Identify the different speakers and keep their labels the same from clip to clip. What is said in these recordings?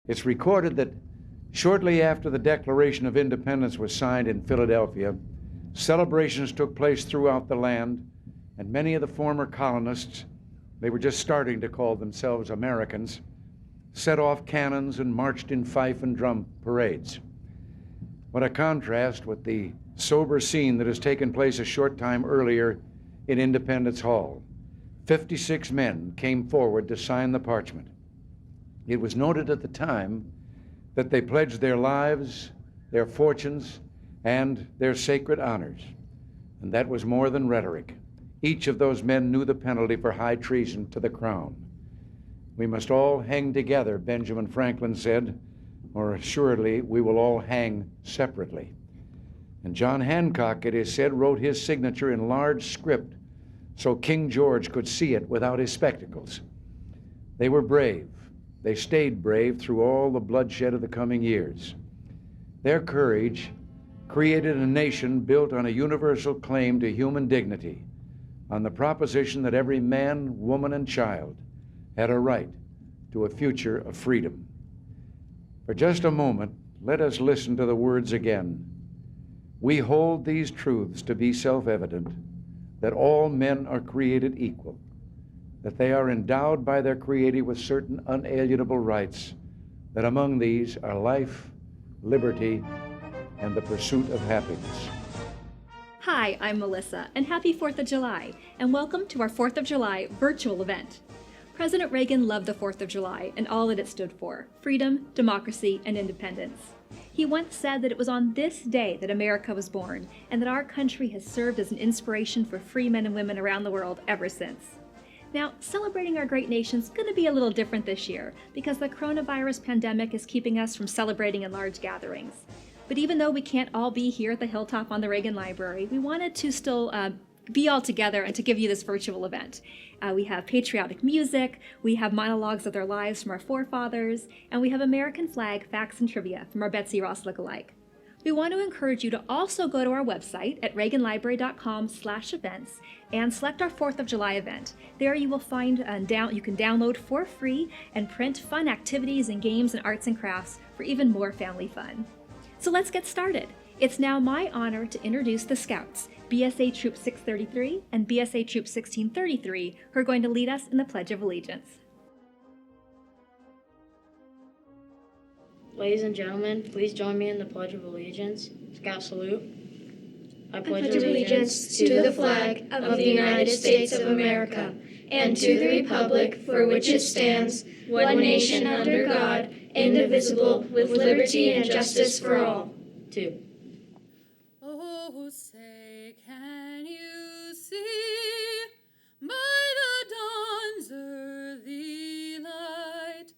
Speaker 1: It's recorded that shortly after the Declaration of Independence was signed in Philadelphia, celebrations took place throughout the land, and many of the former colonists, they were just starting to call themselves Americans, set off cannons and marched in fife and drum parades. What a contrast with the sober scene that has taken place a short time earlier in Independence Hall. 56 men came forward to sign the parchment. It was noted at the time that they pledged their lives, their fortunes, and their sacred honors. And that was more than rhetoric. Each of those men knew the penalty for high treason to the crown. We must all hang together, Benjamin Franklin said, or assuredly we will all hang separately. And John Hancock, it is said, wrote his signature in large script so King George could see it without his spectacles. They were brave. They stayed brave through all the bloodshed of the coming years. Their courage created a nation built on a universal claim to human dignity, on the proposition that every man, woman, and child had a right to a future of freedom. For just a moment, let us listen to the words again. We hold these truths to be self-evident, that all men are created equal, that they are endowed by their Creator with certain unalienable rights, that among these are life, liberty, and the pursuit of happiness.
Speaker 2: Hi, I'm Melissa, and happy 4th of July, and welcome to our 4th of July virtual event. President Reagan loved the 4th of July and all that it stood for: freedom, democracy, and independence. He once said that it was on this day that America was born, and that our country has served as an inspiration for free men and women around the world ever since. Now, celebrating our great nation is going to be a little different this year because the coronavirus pandemic is keeping us from celebrating in large gatherings. But even though we can't all be here at the hilltop on the Reagan Library, we wanted to still be all together and to give you this virtual event. We have patriotic music, we have monologues of their lives from our forefathers, and we have American flag facts and trivia from our Betsy Ross lookalike. We want to encourage you to also go to our website at reaganlibrary.com/events and select our 4th of July event. There you will find you can download for free and print fun activities and games and arts and crafts for even more family fun. So let's get started. It's now my honor to introduce the Scouts, BSA Troop 633 and BSA Troop 1633, who are going to lead us in the Pledge of Allegiance.
Speaker 3: Ladies and gentlemen, please join me in the Pledge of Allegiance. Scout salute.
Speaker 4: I pledge allegiance to the flag of the United States of America and to the republic for which it stands, one nation under God, indivisible, with liberty and justice for all.
Speaker 3: 2.
Speaker 5: Oh, say, can you see by the dawn's early light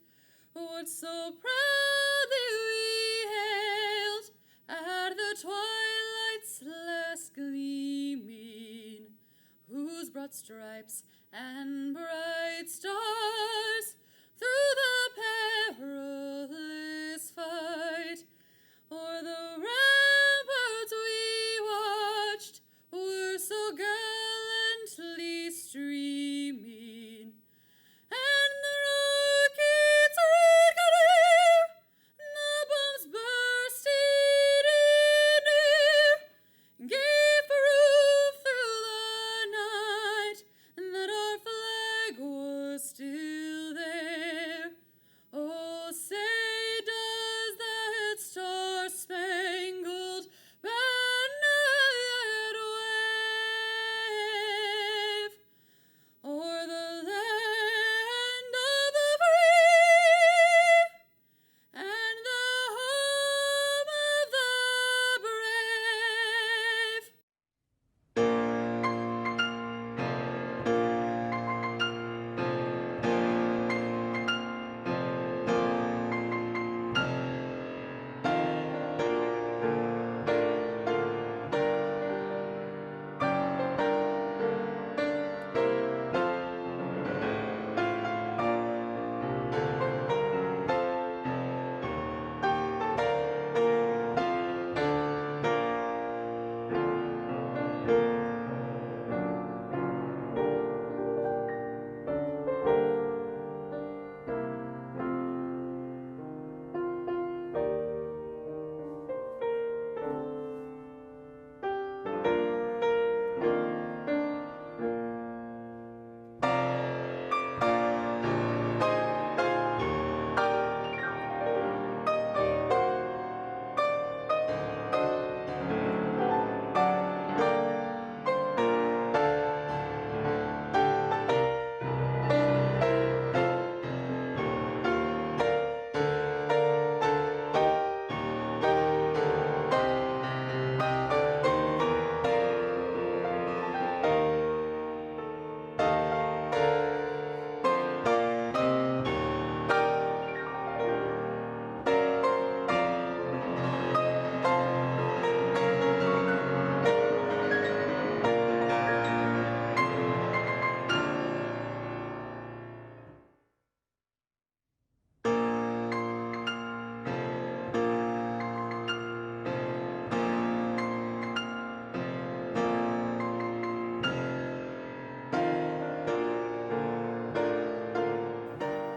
Speaker 5: what so proudly we hailed at the twilight's last gleaming, whose broad stripes and bright stars through the perilous fight o'er the ramparts we watched were so gallantly streaming, and the rockets' red glare, the bombs bursting in air, gave proof through the night that our flag was still there.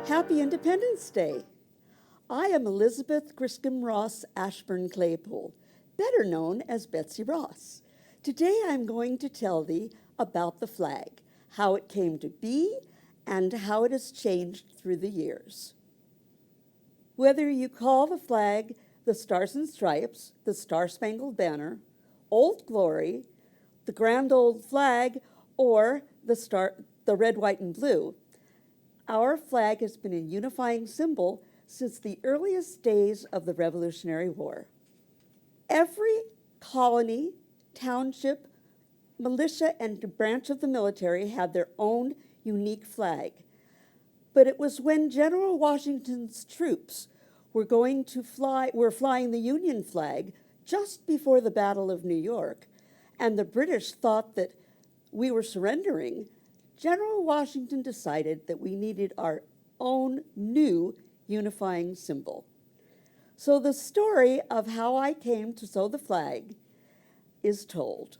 Speaker 6: Happy Independence Day. I am Elizabeth Griscom Ross Ashburn Claypool, better known as Betsy Ross. Today I'm going to tell thee about the flag, how it came to be, and how it has changed through the years. Whether you call the flag the Stars and Stripes, the Star-Spangled Banner, Old Glory, the Grand Old Flag, or the red, white, and blue, our flag has been a unifying symbol since the earliest days of the Revolutionary War. Every colony, township, militia, and branch of the military had their own unique flag. But it was when General Washington's troops were flying the Union flag just before the Battle of New York, and the British thought that we were surrendering, General Washington decided that we needed our own new unifying symbol. So the story of how I came to sew the flag is told.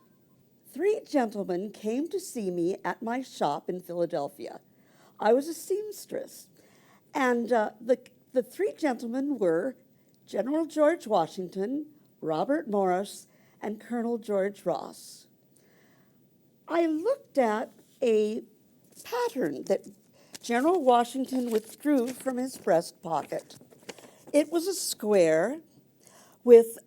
Speaker 6: 3 gentlemen came to see me at my shop in Philadelphia. I was a seamstress, and the 3 gentlemen were General George Washington, Robert Morris, and Colonel George Ross. I looked at a pattern that General Washington withdrew from his breast pocket. It was a square with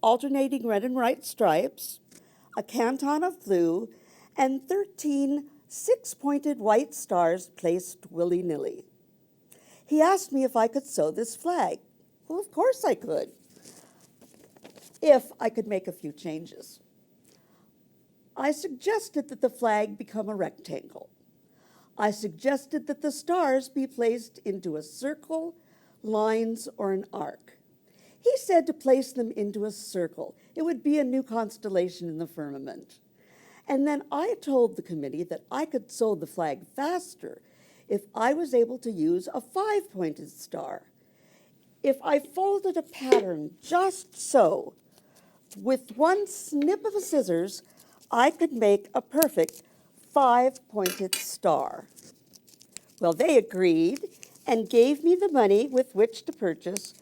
Speaker 6: alternating red and white stripes, a canton of blue, and 13 6-pointed white stars placed willy-nilly. He asked me if I could sew this flag. Well, of course I could, if I could make a few changes. I suggested that the flag become a rectangle. I suggested that the stars be placed into a circle, lines, or an arc. He said to place them into a circle. It would be a new constellation in the firmament. And then I told the committee that I could sew the flag faster if I was able to use a 5-pointed star. If I folded a pattern just so, with one snip of a scissors, I could make a perfect 5-pointed star. Well, they agreed and gave me the money with which to purchase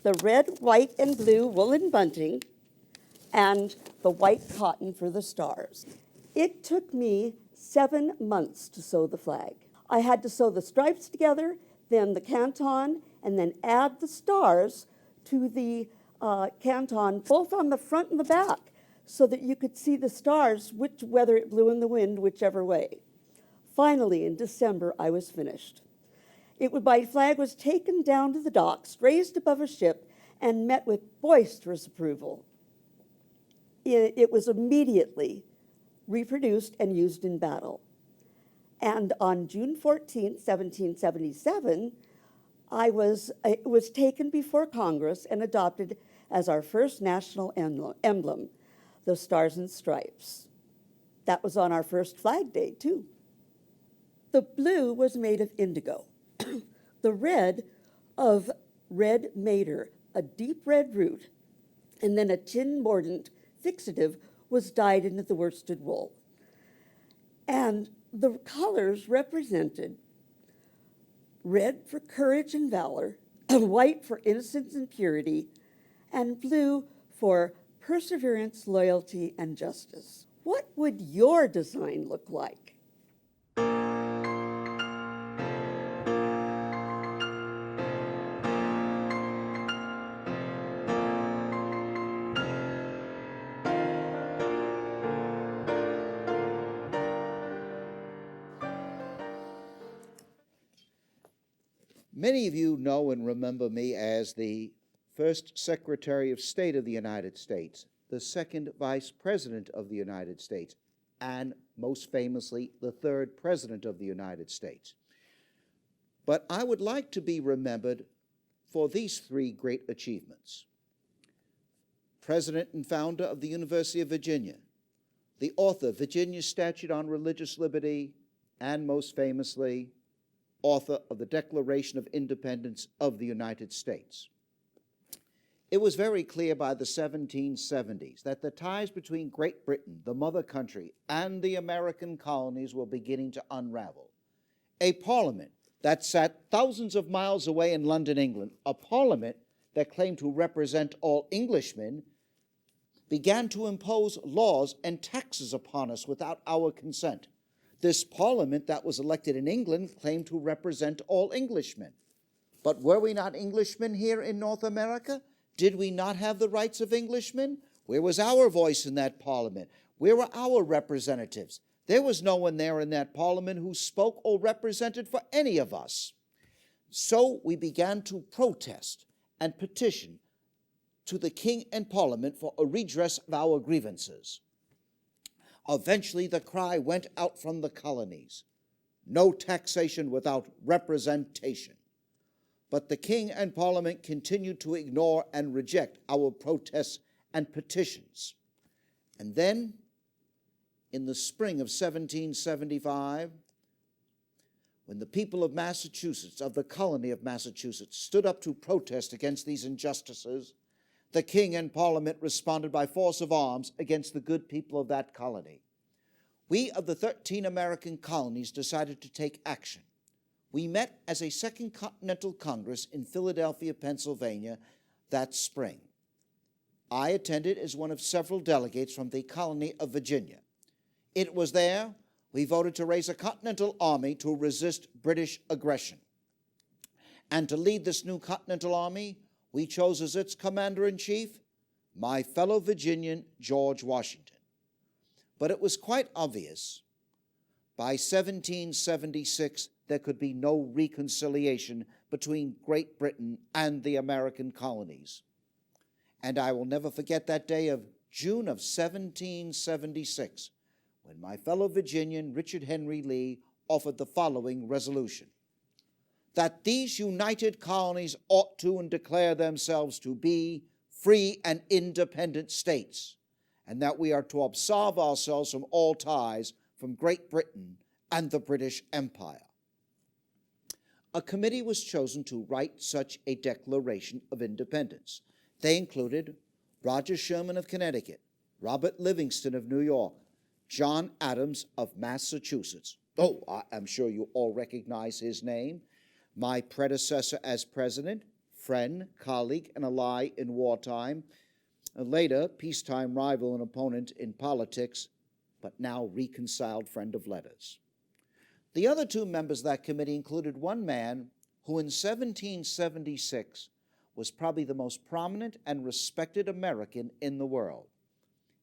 Speaker 6: the red, white, and blue woolen bunting and the white cotton for the stars. It took me 7 months to sew the flag. I had to sew the stripes together, then the canton, and then add the stars to the canton, both on the front and the back, so that you could see the stars, whether it blew in the wind, whichever way. Finally, in December, I was finished. My flag was taken down to the docks, raised above a ship, and met with boisterous approval. It was immediately reproduced and used in battle. And on June 14, 1777, it was taken before Congress and adopted as our first national emblem, the Stars and Stripes. That was on our first Flag Day, too. The blue was made of indigo. The red of red madder, a deep red root, and then a tin mordant fixative was dyed into the worsted wool. And the colors represented red for courage and valor, white for innocence and purity, and blue for perseverance, loyalty, and justice. What would your design look like?
Speaker 7: Many of you know and remember me as the first Secretary of State of the United States, the second Vice President of the United States, and most famously, the third President of the United States. But I would like to be remembered for these 3 great achievements. President and founder of the University of Virginia, the author of Virginia's Statute on Religious Liberty, and most famously, author of the Declaration of Independence of the United States. It was very clear by the 1770s that the ties between Great Britain, the mother country, and the American colonies were beginning to unravel. a parliament that sat thousands of miles away in London, England, a parliament that claimed to represent all Englishmen, began to impose laws and taxes upon us without our consent. This parliament that was elected in England claimed to represent all Englishmen. But were we not Englishmen here in North America? Did we not have the rights of Englishmen? Where was our voice in that parliament? Where were our representatives? There was no one there in that parliament who spoke or represented for any of us. So we began to protest and petition to the king and parliament for a redress of our grievances. Eventually, the cry went out from the colonies: no taxation without representation. But the king and parliament continued to ignore and reject our protests and petitions. And then, in the spring of 1775, when the people of Massachusetts, of the colony of Massachusetts, stood up to protest against these injustices, the king and parliament responded by force of arms against the good people of that colony. We of the 13 American colonies decided to take action. We met as a Second Continental Congress in Philadelphia, Pennsylvania, that spring. I attended as one of several delegates from the colony of Virginia. It was there we voted to raise a Continental Army to resist British aggression. And to lead this new Continental Army, we chose as its commander-in-chief my fellow Virginian, George Washington. But it was quite obvious by 1776 there could be no reconciliation between Great Britain and the American colonies. And I will never forget that day of June of 1776, when my fellow Virginian, Richard Henry Lee, offered the following resolution: that these united colonies ought to and declare themselves to be free and independent states, and that we are to absolve ourselves from all ties from Great Britain and the British Empire. A committee was chosen to write such a Declaration of Independence. They included Roger Sherman of Connecticut, Robert Livingston of New York, John Adams of Massachusetts. Oh, I'm sure you all recognize his name. My predecessor as president, friend, colleague, and ally in wartime, later peacetime rival and opponent in politics, but now reconciled friend of letters. The other two members of that committee included one man who in 1776 was probably the most prominent and respected American in the world.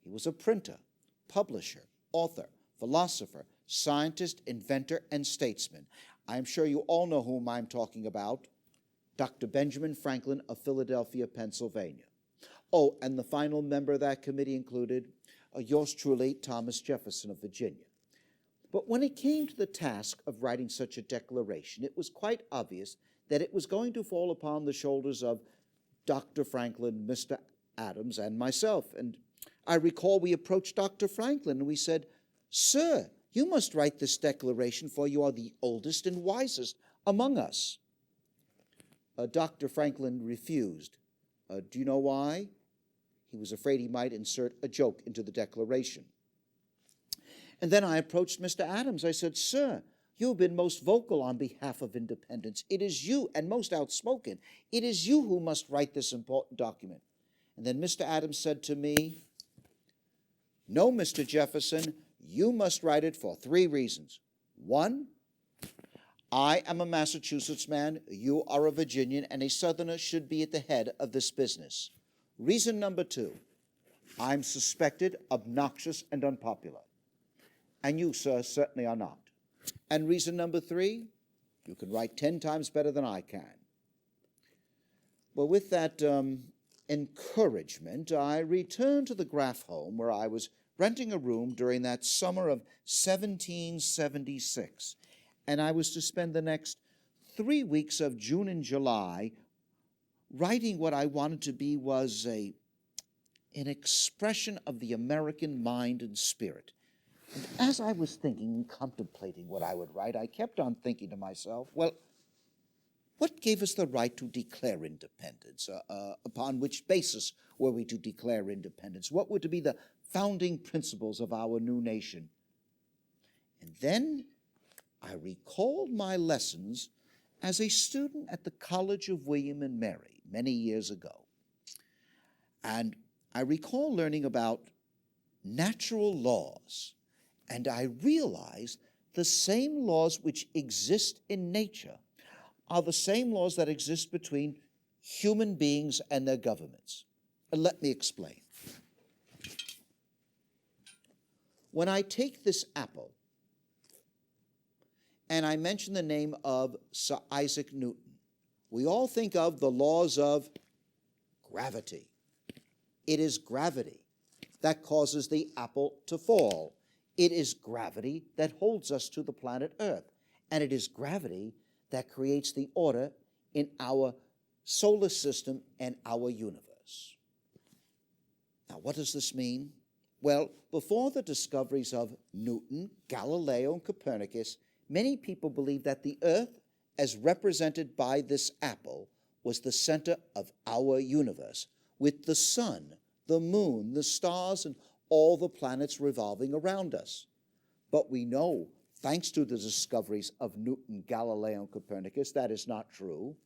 Speaker 7: He was a printer, publisher, author, philosopher, scientist, inventor, and statesman. I'm sure you all know whom I'm talking about, Dr. Benjamin Franklin of Philadelphia, Pennsylvania. Oh, and the final member of that committee included yours truly, Thomas Jefferson of Virginia. But when it came to the task of writing such a declaration, it was quite obvious that it was going to fall upon the shoulders of Dr. Franklin, Mr. Adams, and myself. And I recall we approached Dr. Franklin and we said, "Sir, you must write this declaration, for you are the oldest and wisest among us." Dr. Franklin refused. Do you know why? He was afraid he might insert a joke into the declaration. And then I approached Mr. Adams. I said, "Sir, you have been most vocal on behalf of independence. It is you, and most outspoken. It is you who must write this important document." And then Mr. Adams said to me, "No, Mr. Jefferson, you must write it for 3 reasons. 1, I am a Massachusetts man, you are a Virginian, and a Southerner should be at the head of this business. Reason number 2, I'm suspected, obnoxious, and unpopular. And you, sir, certainly are not. And reason number 3, you can write 10 times better than I can." Well, with that encouragement, I returned to the Graff home where I was renting a room during that summer of 1776. And I was to spend the next 3 weeks of June and July writing what I wanted to be was an expression of the American mind and spirit. And as I was thinking and contemplating what I would write, I kept on thinking to myself, well, what gave us the right to declare independence? Upon which basis were we to declare independence? What were to be the founding principles of our new nation? And then I recalled my lessons as a student at the College of William and Mary many years ago. And I recall learning about natural laws, and I realized the same laws which exist in nature are the same laws that exist between human beings and their governments. And let me explain. When I take this apple and I mention the name of Sir Isaac Newton, we all think of the laws of gravity. It is gravity that causes the apple to fall. It is gravity that holds us to the planet Earth. And it is gravity that creates the order in our solar system and our universe. Now, what does this mean? Well, before the discoveries of Newton, Galileo, and Copernicus, many people believed that the Earth, as represented by this apple, was the center of our universe, with the sun, the moon, the stars, and all the planets revolving around us. But we know, thanks to the discoveries of Newton, Galileo, and Copernicus, that is not true.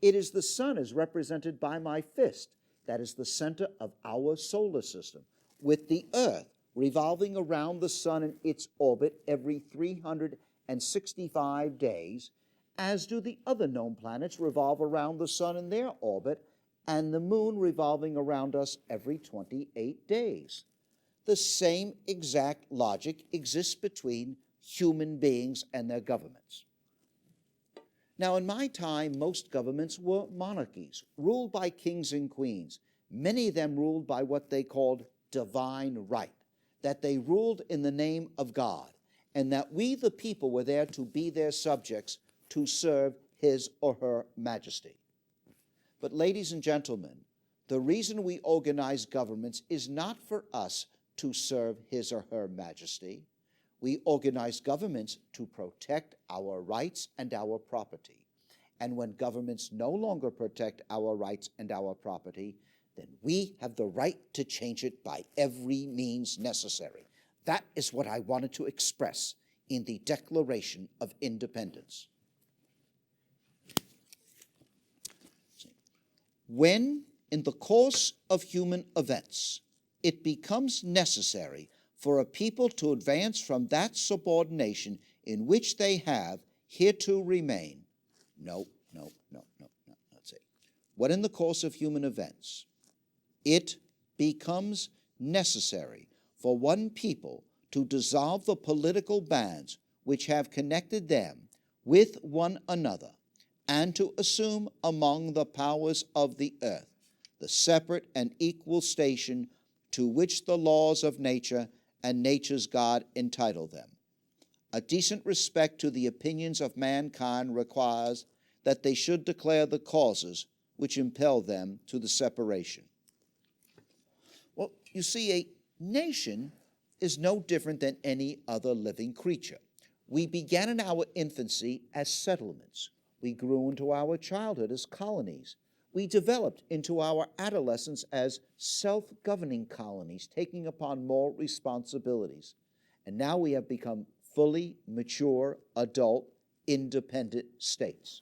Speaker 7: It is the sun as represented by my fist that is the center of our solar system, with the Earth revolving around the sun in its orbit every 365 days, as do the other known planets revolve around the sun in their orbit, and the moon revolving around us every 28 days. The same exact logic exists between human beings and their governments. Now, in my time, most governments were monarchies, ruled by kings and queens, many of them ruled by what they called divine right, that they ruled in the name of God, and that we, the people, were there to be their subjects, to serve his or her majesty. But ladies and gentlemen, the reason we organize governments is not for us to serve his or her majesty. We organize governments to protect our rights and our property. And when governments no longer protect our rights and our property, then we have the right to change it by every means necessary. That is what I wanted to express in the Declaration of Independence. When, in the course of human events, it becomes necessary for a people to advance from that subordination in which they have hereto remained. Let's see. When in the course of human events, it becomes necessary for one people to dissolve the political bands which have connected them with one another, and to assume among the powers of the earth the separate and equal station to which the laws of nature and nature's God entitle them. A decent respect to the opinions of mankind requires that they should declare the causes which impel them to the separation. Well, you see, a nation is no different than any other living creature. We began in our infancy as settlements. We grew into our childhood as colonies. We developed into our adolescence as self-governing colonies, taking upon more responsibilities. And now we have become fully mature, adult, independent states.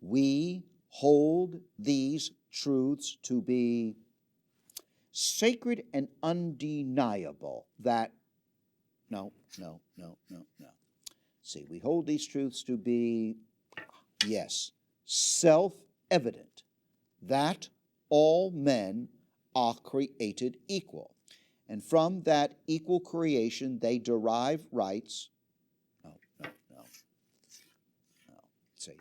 Speaker 7: We hold these truths to be sacred and undeniable that, See, we hold these truths to be, yes, self-evident, that all men are created equal. And from that equal creation, they derive rights. See,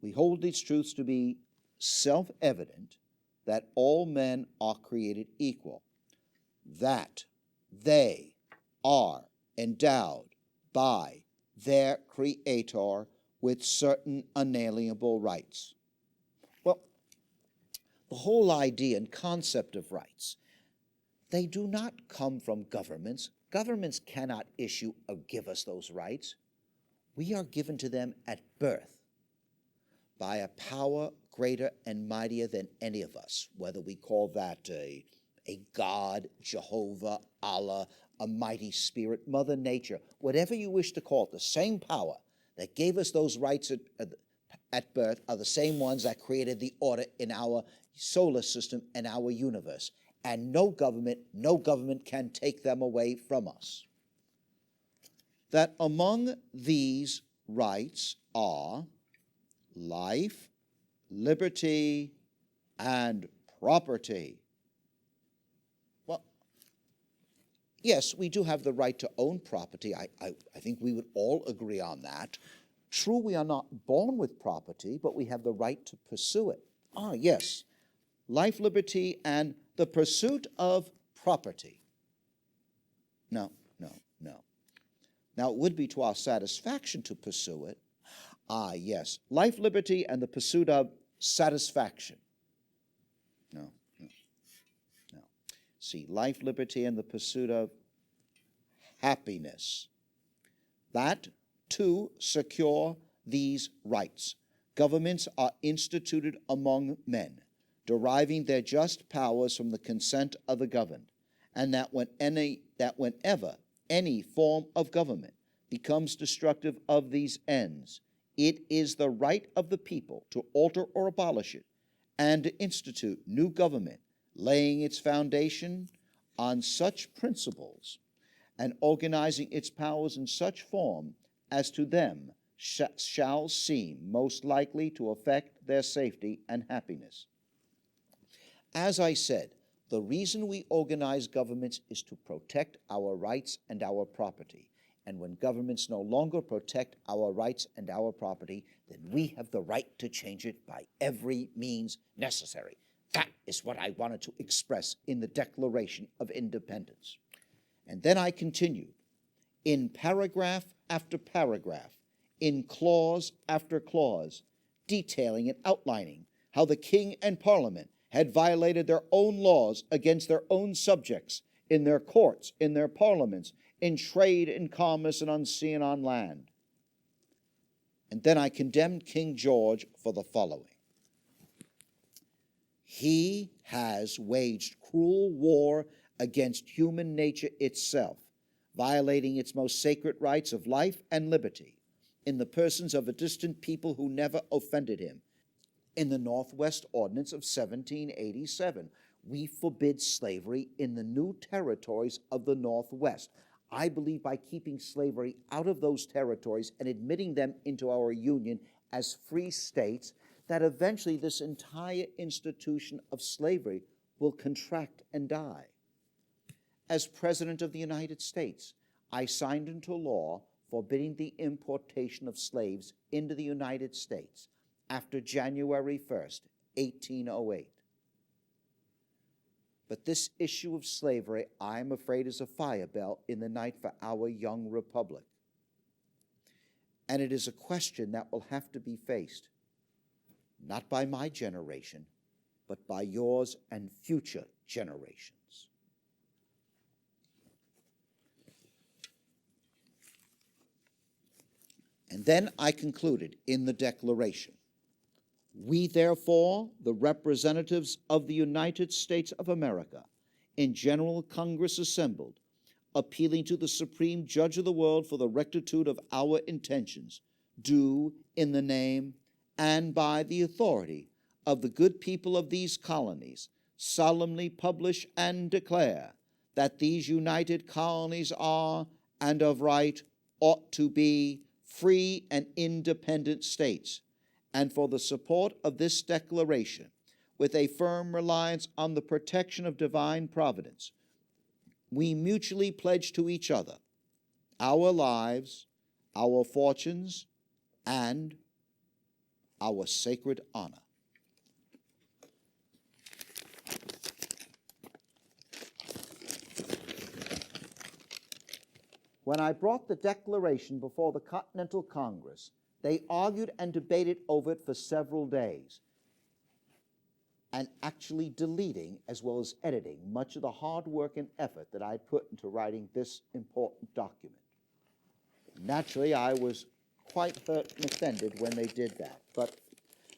Speaker 7: we hold these truths to be self-evident, that all men are created equal, that they are endowed by their Creator with certain unalienable rights. Well, the whole idea and concept of rights, they do not come from governments. Governments cannot issue or give us those rights. We are given to them at birth by a power greater and mightier than any of us, whether we call that a God, Jehovah, Allah, a mighty spirit, Mother Nature, whatever you wish to call it, the same power that gave us those rights at birth are the same ones that created the order in our solar system and our universe. And no government can take them away from us. That among these rights are life, liberty, and property. Well, yes, we do have the right to own property. I think we would all agree on that. True, we are not born with property, but we have the right to pursue it. Ah, yes, life, liberty, and the pursuit of property. No. Now, it would be to our satisfaction to pursue it. Ah, yes, life, liberty, and the pursuit of satisfaction. No. See, life, liberty, and the pursuit of happiness. That, to secure these rights, governments are instituted among men, deriving their just powers from the consent of the governed, and that whenever any form of government becomes destructive of these ends, it is the right of the people to alter or abolish it, and to institute new government, laying its foundation on such principles, and organizing its powers in such form as to them shall seem most likely to affect their safety and happiness. As I said, the reason we organize governments is to protect our rights and our property. And when governments no longer protect our rights and our property, then we have the right to change it by every means necessary. That is what I wanted to express in the Declaration of Independence. And then I continued, in paragraph after paragraph, in clause after clause, detailing and outlining how the King and Parliament had violated their own laws against their own subjects in their courts, in their parliaments, in trade, in commerce, and on sea and on land. And then I condemned King George for the following. He has waged cruel war against human nature itself, violating its most sacred rights of life and liberty, in the persons of a distant people who never offended him. In the Northwest Ordinance of 1787, we forbid slavery in the new territories of the Northwest. I believe by keeping slavery out of those territories and admitting them into our Union as free states, that eventually this entire institution of slavery will contract and die. As President of the United States, I signed into law forbidding the importation of slaves into the United States after January 1st, 1808. But this issue of slavery, I am afraid, is a fire bell in the night for our young republic. And it is a question that will have to be faced, not by my generation, but by yours and future generations. And then I concluded in the Declaration, we therefore, the representatives of the United States of America, in General Congress assembled, appealing to the Supreme Judge of the world for the rectitude of our intentions, do, in the name and by the authority of the good people of these colonies, solemnly publish and declare that these united colonies are, and of right ought to be, free and independent states, and for the support of this declaration, with a firm reliance on the protection of divine providence, we mutually pledge to each other our lives, our fortunes, and our sacred honor. When I brought the Declaration before the Continental Congress, they argued and debated over it for several days, and actually deleting as well as editing much of the hard work and effort that I put into writing this important document. Naturally, I was quite hurt and offended when they did that, but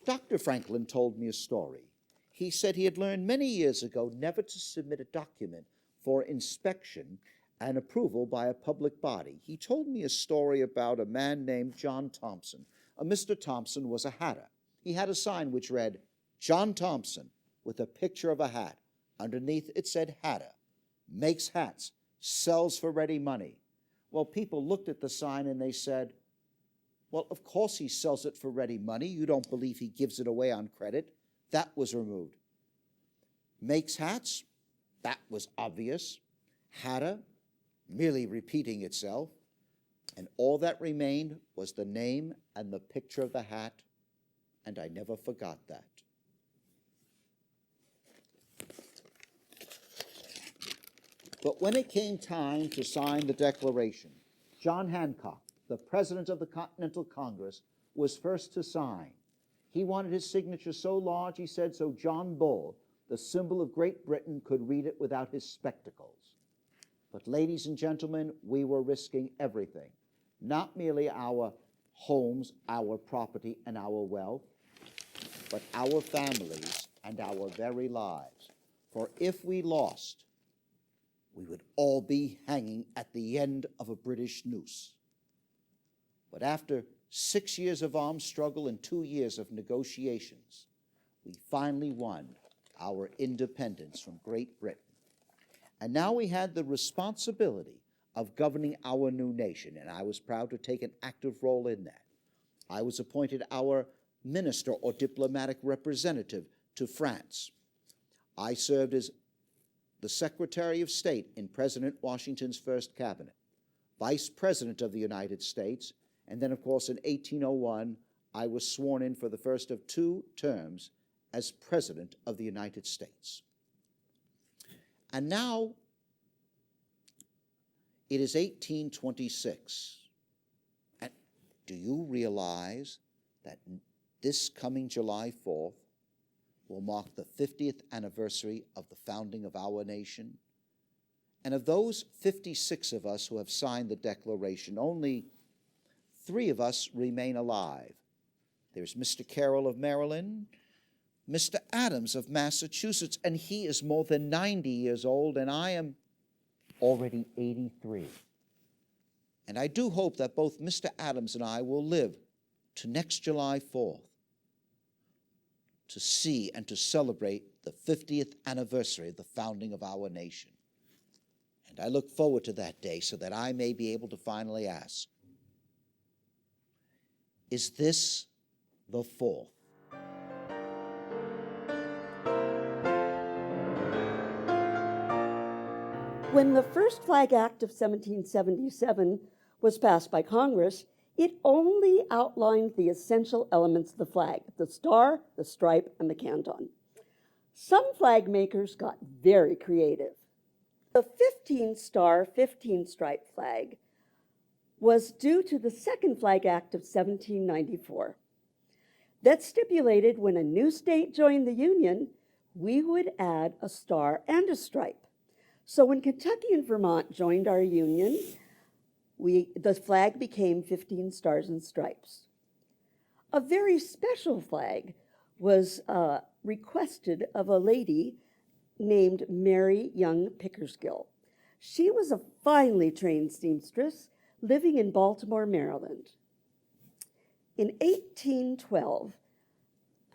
Speaker 7: Dr. Franklin told me a story. He said he had learned many years ago never to submit a document for inspection and approval by a public body. He told me a story about a man named John Thompson. Mr. Thompson was a hatter. He had a sign which read, John Thompson, with a picture of a hat. Underneath it said hatter, makes hats, sells for ready money. Well, people looked at the sign and they said, well, of course he sells it for ready money. You don't believe he gives it away on credit. That was removed. Makes hats, that was obvious. Hatter, merely repeating itself. And all that remained was the name and the picture of the hat, and I never forgot that. But when it came time to sign the Declaration, John Hancock, the President of the Continental Congress, was first to sign. He wanted his signature so large, he said, so John Bull, the symbol of Great Britain, could read it without his spectacles. But ladies and gentlemen, we were risking everything, not merely our homes, our property, and our wealth, but our families and our very lives. For if we lost, we would all be hanging at the end of a British noose. But after 6 years of armed struggle and 2 years of negotiations, we finally won our independence from Great Britain. And now we had the responsibility of governing our new nation, and I was proud to take an active role in that. I was appointed our minister or diplomatic representative to France. I served as the Secretary of State in President Washington's first cabinet, Vice President of the United States, and then, of course, in 1801, I was sworn in for the first of 2 terms as President of the United States. And now it is 1826. And do you realize that this coming July 4th will mark the 50th anniversary of the founding of our nation? And of those 56 of us who have signed the Declaration, only 3 of us remain alive. There's Mr. Carroll of Maryland, Mr. Adams of Massachusetts, and he is more than 90 years old, and I am already 83. And I do hope that both Mr. Adams and I will live to next July 4th to see and to celebrate the 50th anniversary of the founding of our nation. And I look forward to that day so that I may be able to finally ask, is this the 4th?
Speaker 6: When the first Flag Act of 1777 was passed by Congress, it only outlined the essential elements of the flag: the star, the stripe, and the canton. Some flag makers got very creative. The 15-star, 15-stripe flag was due to the second Flag Act of 1794. That stipulated when a new state joined the Union, we would add a star and a stripe. So when Kentucky and Vermont joined our Union, the flag became 15 stars and stripes. A very special flag was requested of a lady named Mary Young Pickersgill. She was a finely trained seamstress living in Baltimore, Maryland. In 1812,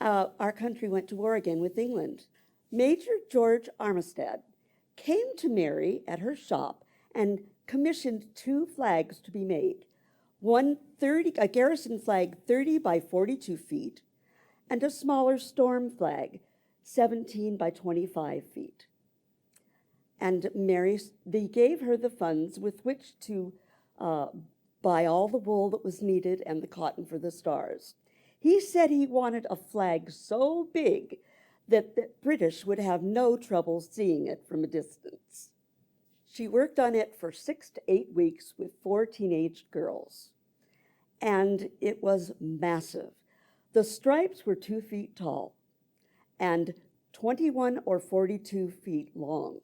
Speaker 6: our country went to war again with England. Major George Armistead came to Mary at her shop and commissioned 2 flags to be made. One a garrison flag 30 by 42 feet, and a smaller storm flag 17 by 25 feet. And they gave her the funds with which to buy all the wool that was needed and the cotton for the stars. He said he wanted a flag so big that the British would have no trouble seeing it from a distance. She worked on it for 6 to 8 weeks with 4 teenage girls, and it was massive. The stripes were 2 feet tall and 21 or 42 feet long.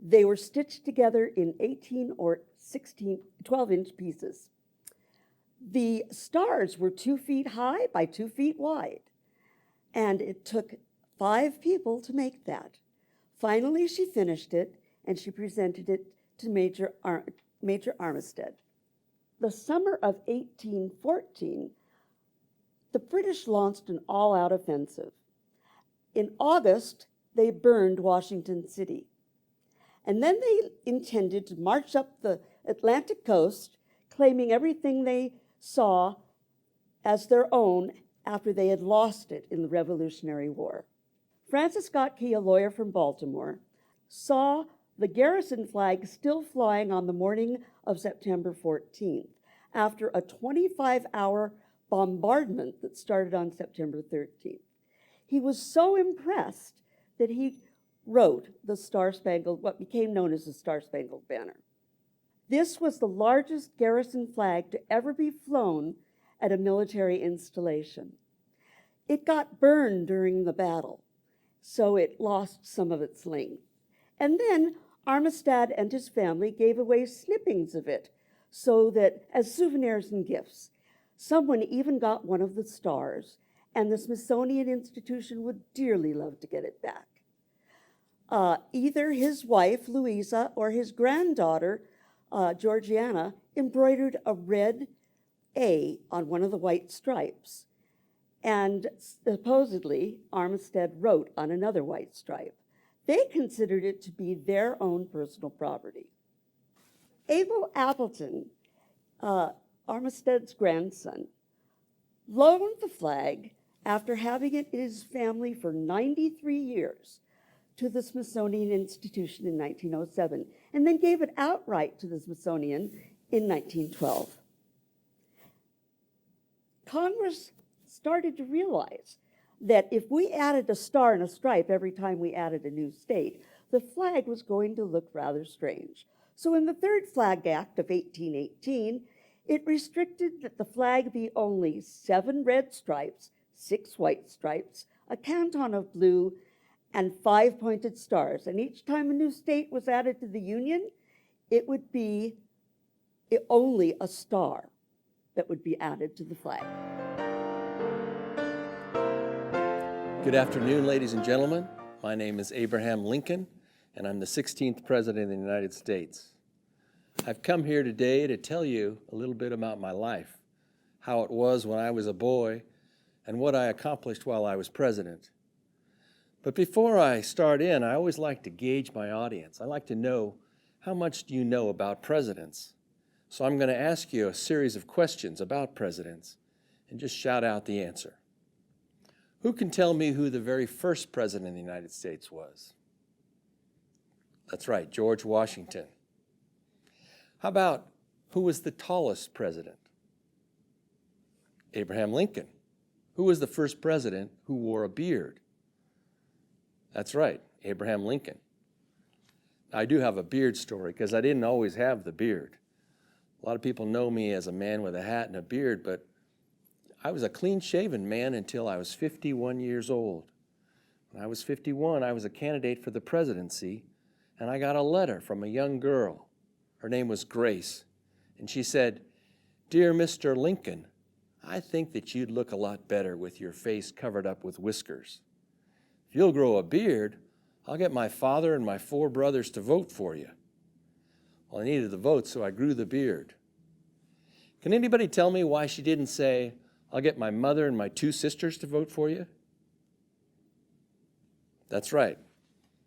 Speaker 6: They were stitched together in 18 or 12-inch pieces. The stars were 2 feet high by 2 feet wide, and it took 5 people to make that. Finally, she finished it, and she presented it to Major Armistead. The summer of 1814, the British launched an all-out offensive. In August, they burned Washington City. And then they intended to march up the Atlantic coast, claiming everything they saw as their own after they had lost it in the Revolutionary War. Francis Scott Key, a lawyer from Baltimore, saw the garrison flag still flying on the morning of September 14th, after a 25-hour bombardment that started on September 13th. He was so impressed that he wrote the Star-Spangled, what became known as the Star-Spangled Banner. This was the largest garrison flag to ever be flown at a military installation. It got burned during the battle, so it lost some of its length. And then Armistead and his family gave away snippings of it, so that as souvenirs and gifts. Someone even got one of the stars, and the Smithsonian Institution would dearly love to get it back. Either his wife, Louisa, or his granddaughter, Georgiana, embroidered a red A on one of the white stripes. And supposedly, Armistead wrote on another white stripe. They considered it to be their own personal property. Abel Appleton, Armistead's grandson, loaned the flag after having it in his family for 93 years to the Smithsonian Institution in 1907, and then gave it outright to the Smithsonian in 1912. Congress started to realize that if we added a star and a stripe every time we added a new state, the flag was going to look rather strange. So in the Third Flag Act of 1818, it restricted that the flag be only 7 red stripes, 6 white stripes, a canton of blue, and 5 pointed stars. And each time a new state was added to the Union, it would be only a star that would be added to the flag.
Speaker 8: Good afternoon, ladies and gentlemen. My name is Abraham Lincoln, and I'm the 16th President of the United States. I've come here today to tell you a little bit about my life, how it was when I was a boy, and what I accomplished while I was president. But before I start in, I always like to gauge my audience. I like to know, how much do you know about presidents? So I'm going to ask you a series of questions about presidents, and just shout out the answer. Who can tell me who the very first president of the United States was? That's right, George Washington. How about who was the tallest president? Abraham Lincoln. Who was the first president who wore a beard? That's right, Abraham Lincoln. I do have a beard story because I didn't always have the beard. A lot of people know me as a man with a hat and a beard, but I was a clean-shaven man until I was 51 years old. When I was 51, I was a candidate for the presidency, and I got a letter from a young girl. Her name was Grace, and she said, "Dear Mr. Lincoln, I think that you'd look a lot better with your face covered up with whiskers. If you'll grow a beard, I'll get my father and my 4 brothers to vote for you." Well, I needed the vote, so I grew the beard. Can anybody tell me why she didn't say, "I'll get my mother and my 2 sisters to vote for you"? That's right.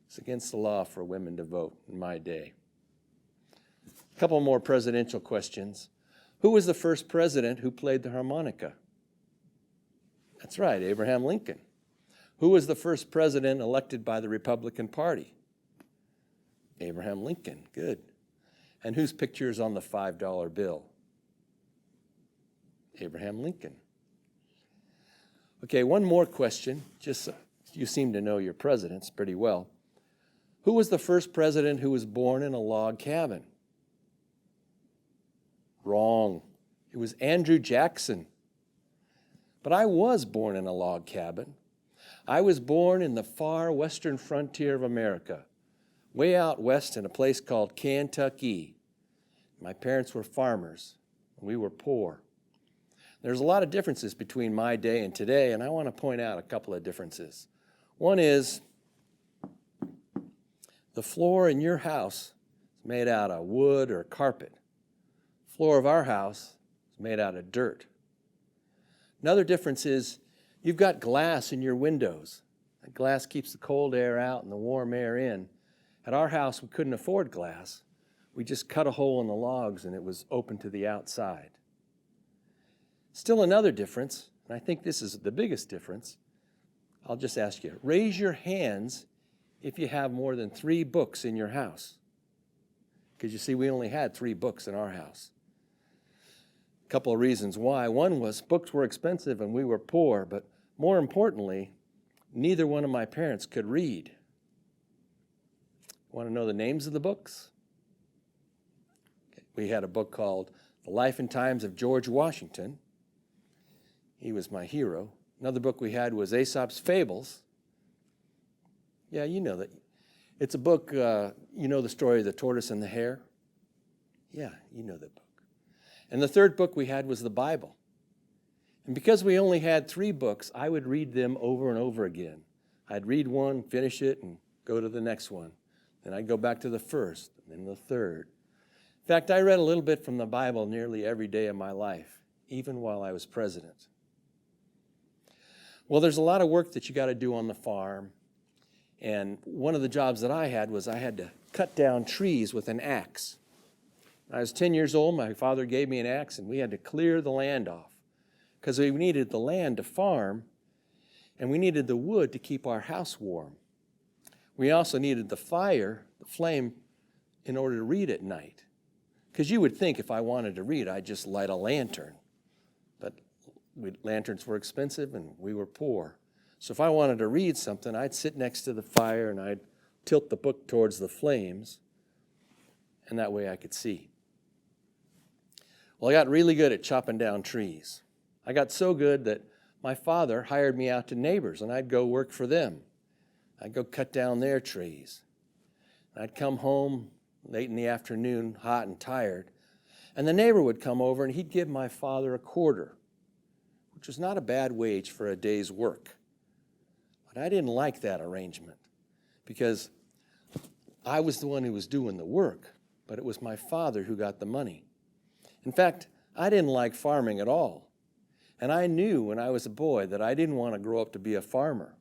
Speaker 8: It's against the law for women to vote in my day. A couple more presidential questions. Who was the first president who played the harmonica? That's right, Abraham Lincoln. Who was the first president elected by the Republican Party? Abraham Lincoln, good. And whose picture is on the $5 bill? Abraham Lincoln. Okay, one more question, just so you seem to know your presidents pretty well. Who was the first president who was born in a log cabin? Wrong. It was Andrew Jackson. But I was born in a log cabin. I was born in the far western frontier of America, way out west in a place called Kentucky. My parents were farmers, and we were poor. There's a lot of differences between my day and today, and I want to point out a couple of differences. One is the floor in your house is is made out of wood or carpet. The floor of our house is made out of dirt. Another difference is you've got glass in your windows. That glass keeps the cold air out and the warm air in. At our house, we couldn't afford glass. We just cut a hole in the logs and it was open to the outside. Still another difference, and I think this is the biggest difference. I'll just ask you, raise your hands if you have more than 3 books in your house. Because you see, we only had 3 books in our house. A couple of reasons why. One was books were expensive and we were poor, but more importantly, neither one of my parents could read. Want to know the names of the books? Okay. We had a book called The Life and Times of George Washington. He was my hero. Another book we had was Aesop's Fables. Yeah, you know that. It's a book, you know the story of the tortoise and the hare? Yeah, you know that book. And the third book we had was the Bible. And because we only had 3 books, I would read them over and over again. I'd read one, finish it, and go to the next one. Then I'd go back to the first, and then the third. In fact, I read a little bit from the Bible nearly every day of my life, even while I was president. Well, there's a lot of work that you got to do on the farm. And one of the jobs that I had was I had to cut down trees with an axe. When I was 10 years old, my father gave me an axe, and we had to clear the land off because we needed the land to farm, and we needed the wood to keep our house warm. We also needed the fire, the flame, in order to read at night. Because you would think if I wanted to read, I'd just light a lantern. But lanterns were expensive, and we were poor. So if I wanted to read something, I'd sit next to the fire, and I'd tilt the book towards the flames, and that way I could see. Well, I got really good at chopping down trees. I got so good that my father hired me out to neighbors, and I'd go work for them. I'd go cut down their trees. I'd come home late in the afternoon, hot and tired, and the neighbor would come over, and he'd give my father a quarter, which was not a bad wage for a day's work. But I didn't like that arrangement because I was the one who was doing the work, but it was my father who got the money. In fact, I didn't like farming at all. And I knew when I was a boy that I didn't want to grow up to be a farmer.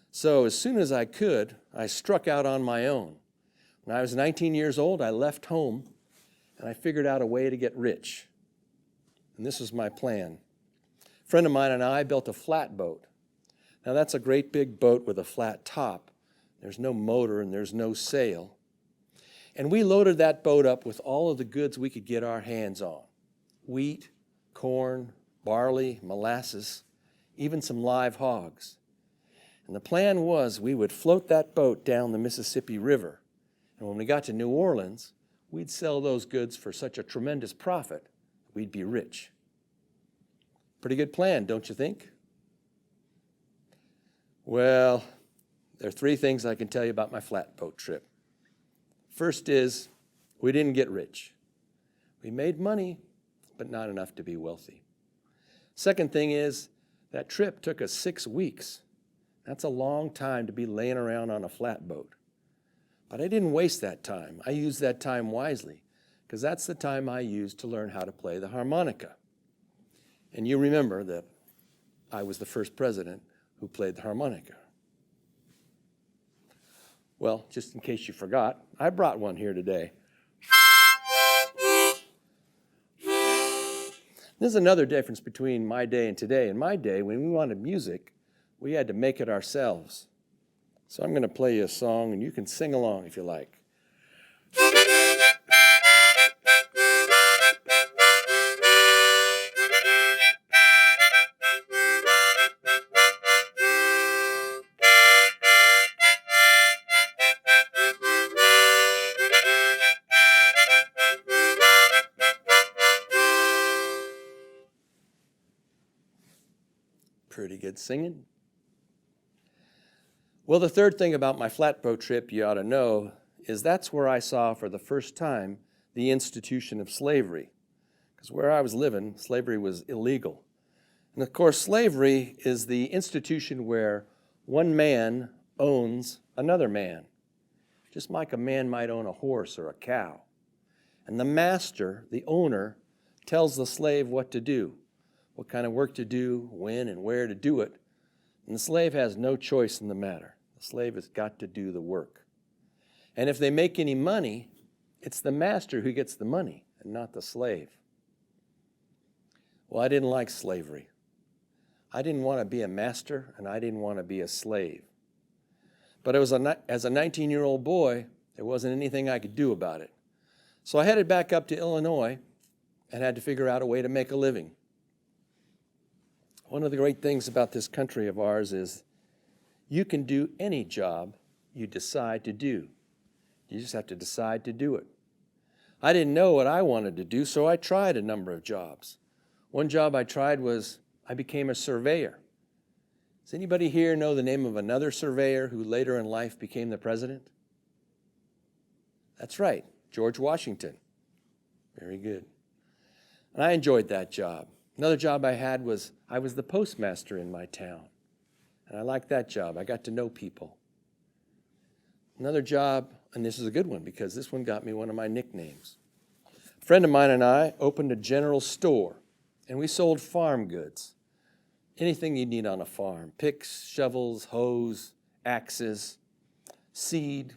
Speaker 8: So as soon as I could, I struck out on my own. When I was 19 years old, I left home, and I figured out a way to get rich. And this was my plan. A friend of mine and I built a flatboat. Now that's a great big boat with a flat top. There's no motor and there's no sail. And we loaded that boat up with all of the goods we could get our hands on. Wheat, corn, barley, molasses, even some live hogs. And the plan was we would float that boat down the Mississippi River. And when we got to New Orleans, we'd sell those goods for such a tremendous profit, we'd be rich. Pretty good plan, don't you think? Well, there are 3 things I can tell you about my flatboat trip. First is, we didn't get rich. We made money, but not enough to be wealthy. Second thing is, that trip took us 6 weeks. That's a long time to be laying around on a flatboat. But I didn't waste that time. I used that time wisely, because that's the time I used to learn how to play the harmonica. And you remember that I was the first president who played the harmonica. Well, just in case you forgot, I brought one here today. This is another difference between my day and today. In my day, when we wanted music, we had to make it ourselves. So I'm going to play you a song, and you can sing along if you like. Pretty good singing. Well, the third thing about my flatboat trip you ought to know is that's where I saw for the first time the institution of slavery. Because where I was living, slavery was illegal. And of course, slavery is the institution where one man owns another man. just like a man might own a horse or a cow. And the master, the owner, tells the slave what to do, what kind of work to do, when and where to do it. And the slave has no choice in the matter. The slave has got to do the work. And if they make any money, it's the master who gets the money and not the slave. Well, I didn't like slavery. I didn't want to be a master, and I didn't want to be a slave. But as a 19-year-old boy, there wasn't anything I could do about it. So I headed back up to Illinois and had to figure out a way to make a living. One of the great things about this country of ours is you can do any job you decide to do. You just have to decide to do it. I didn't know what I wanted to do, so I tried a number of jobs. One job I tried was I became a surveyor. Does anybody here know the name of another surveyor who later in life became the president? That's right, George Washington. Very good. And I enjoyed that job. Another job I had was I was the postmaster in my town. And I liked that job. I got to know people. Another job, and this is a good one because this one got me one of my nicknames. A friend of mine and I opened a general store, and we sold farm goods. Anything you need on a farm, picks, shovels, hoes, axes, seed.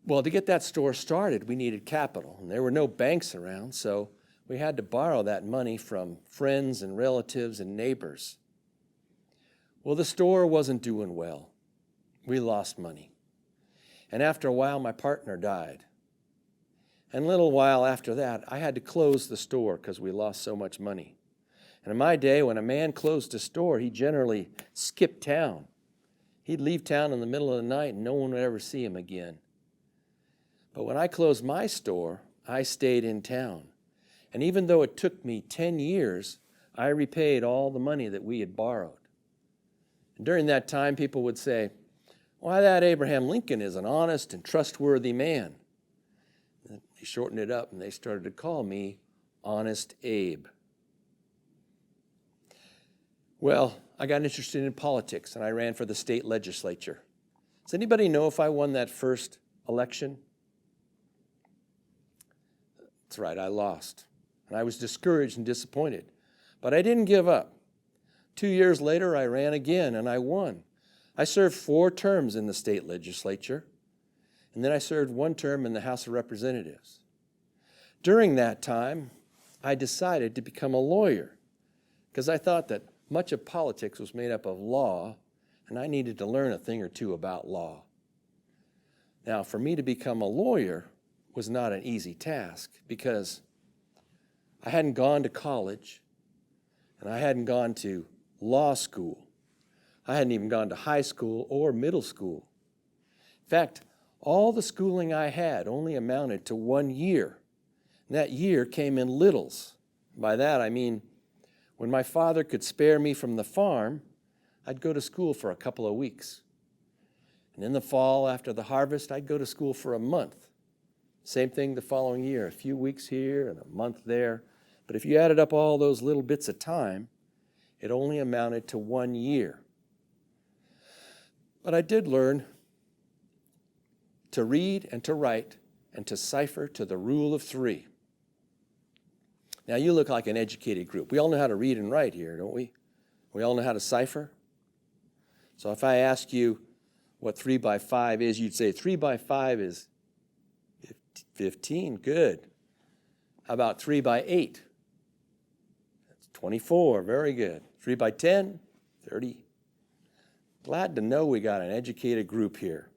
Speaker 8: Well, to get that store started, we needed capital, and there were no banks around, so we had to borrow that money from friends and relatives and neighbors. Well, the store wasn't doing well. We lost money. And after a while, my partner died. And a little while after that, I had to close the store because we lost so much money. And in my day, when a man closed a store, he generally skipped town. He'd leave town in the middle of the night and no one would ever see him again. But when I closed my store, I stayed in town. And even though it took me 10 years, I repaid all the money that we had borrowed. And during that time, people would say, "Why, that Abraham Lincoln is an honest and trustworthy man." And they shortened it up and they started to call me Honest Abe. Well, I got interested in politics and I ran for the state legislature. Does anybody know if I won that first election? That's right, I lost. And I was discouraged and disappointed. But I didn't give up. 2 years later, I ran again and I won. I served 4 terms in the state legislature, and then I served 1 term in the House of Representatives. During that time, I decided to become a lawyer because I thought that much of politics was made up of law, and I needed to learn a thing or two about law. Now, for me to become a lawyer was not an easy task because I hadn't gone to college, and I hadn't gone to law school. I hadn't even gone to high school or middle school. In fact, all the schooling I had only amounted to 1 year. And that year came in littles. By that I mean, when my father could spare me from the farm, I'd go to school for a couple of weeks. And in the fall, after the harvest, I'd go to school for a month. Same thing the following year, a few weeks here and a month there. But if you added up all those little bits of time, it only amounted to 1 year. But I did learn to read and to write and to cipher to the rule of 3. Now, you look like an educated group. We all know how to read and write here, don't we? We all know how to cipher. So if I ask you what 3 by 5 is, you'd say 3 by 5 is 15. Good. How about 3 by 8? That's 24. Very good. 3 by 10? 30. Glad to know we got an educated group here.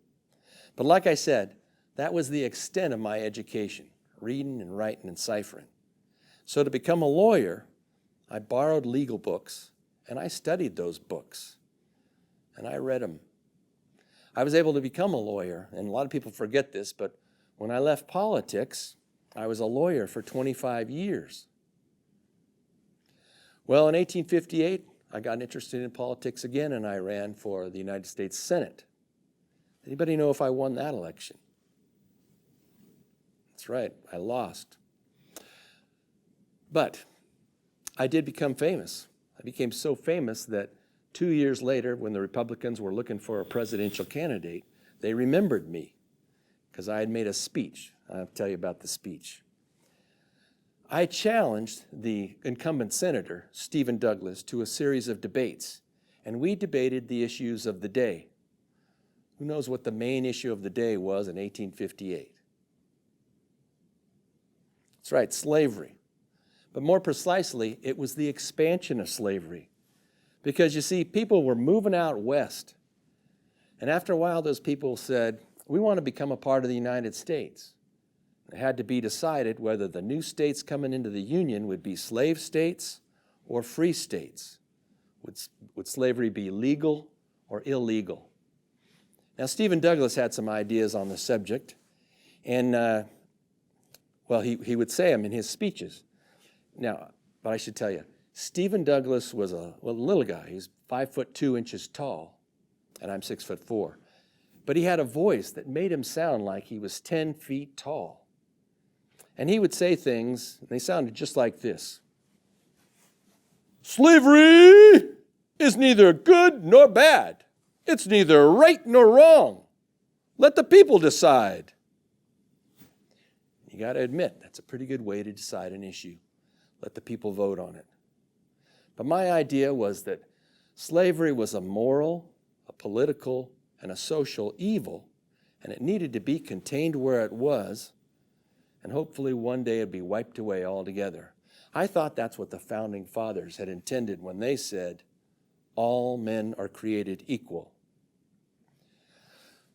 Speaker 8: But like I said, that was the extent of my education, reading and writing and ciphering. So to become a lawyer, I borrowed legal books, and I studied those books, and I read them. I was able to become a lawyer, and a lot of people forget this, but when I left politics, I was a lawyer for 25 years. Well, in 1858, I got interested in politics again, and I ran for the United States Senate. Anybody know if I won that election? That's right, I lost. But I did become famous. I became so famous that 2 years later, when the Republicans were looking for a presidential candidate, They remembered me because I had made a speech. I'll tell you about the speech. I challenged the incumbent senator, Stephen Douglas, to a series of debates, and we debated the issues of the day. Who knows what the main issue of the day was in 1858? That's right, slavery. But more precisely, it was the expansion of slavery. Because you see, people were moving out west. And after a while, those people said, we want to become a part of the United States. It had to be decided whether the new states coming into the Union would be slave states or free states. Would slavery be legal or illegal? Now, Stephen Douglas had some ideas on the subject, and, he would say them in his speeches. Now, but I should tell you, Stephen Douglas was a little guy. He's 5'2" tall, and I'm 6'4". But he had a voice that made him sound like he was 10 feet tall. And he would say things, and they sounded just like this. Slavery is neither good nor bad. It's neither right nor wrong. Let the people decide. You got to admit, that's a pretty good way to decide an issue. Let the people vote on it. But my idea was that slavery was a moral, a political, and a social evil, and it needed to be contained where it was, and hopefully one day it'd be wiped away altogether. I thought that's what the founding fathers had intended when they said, all men are created equal.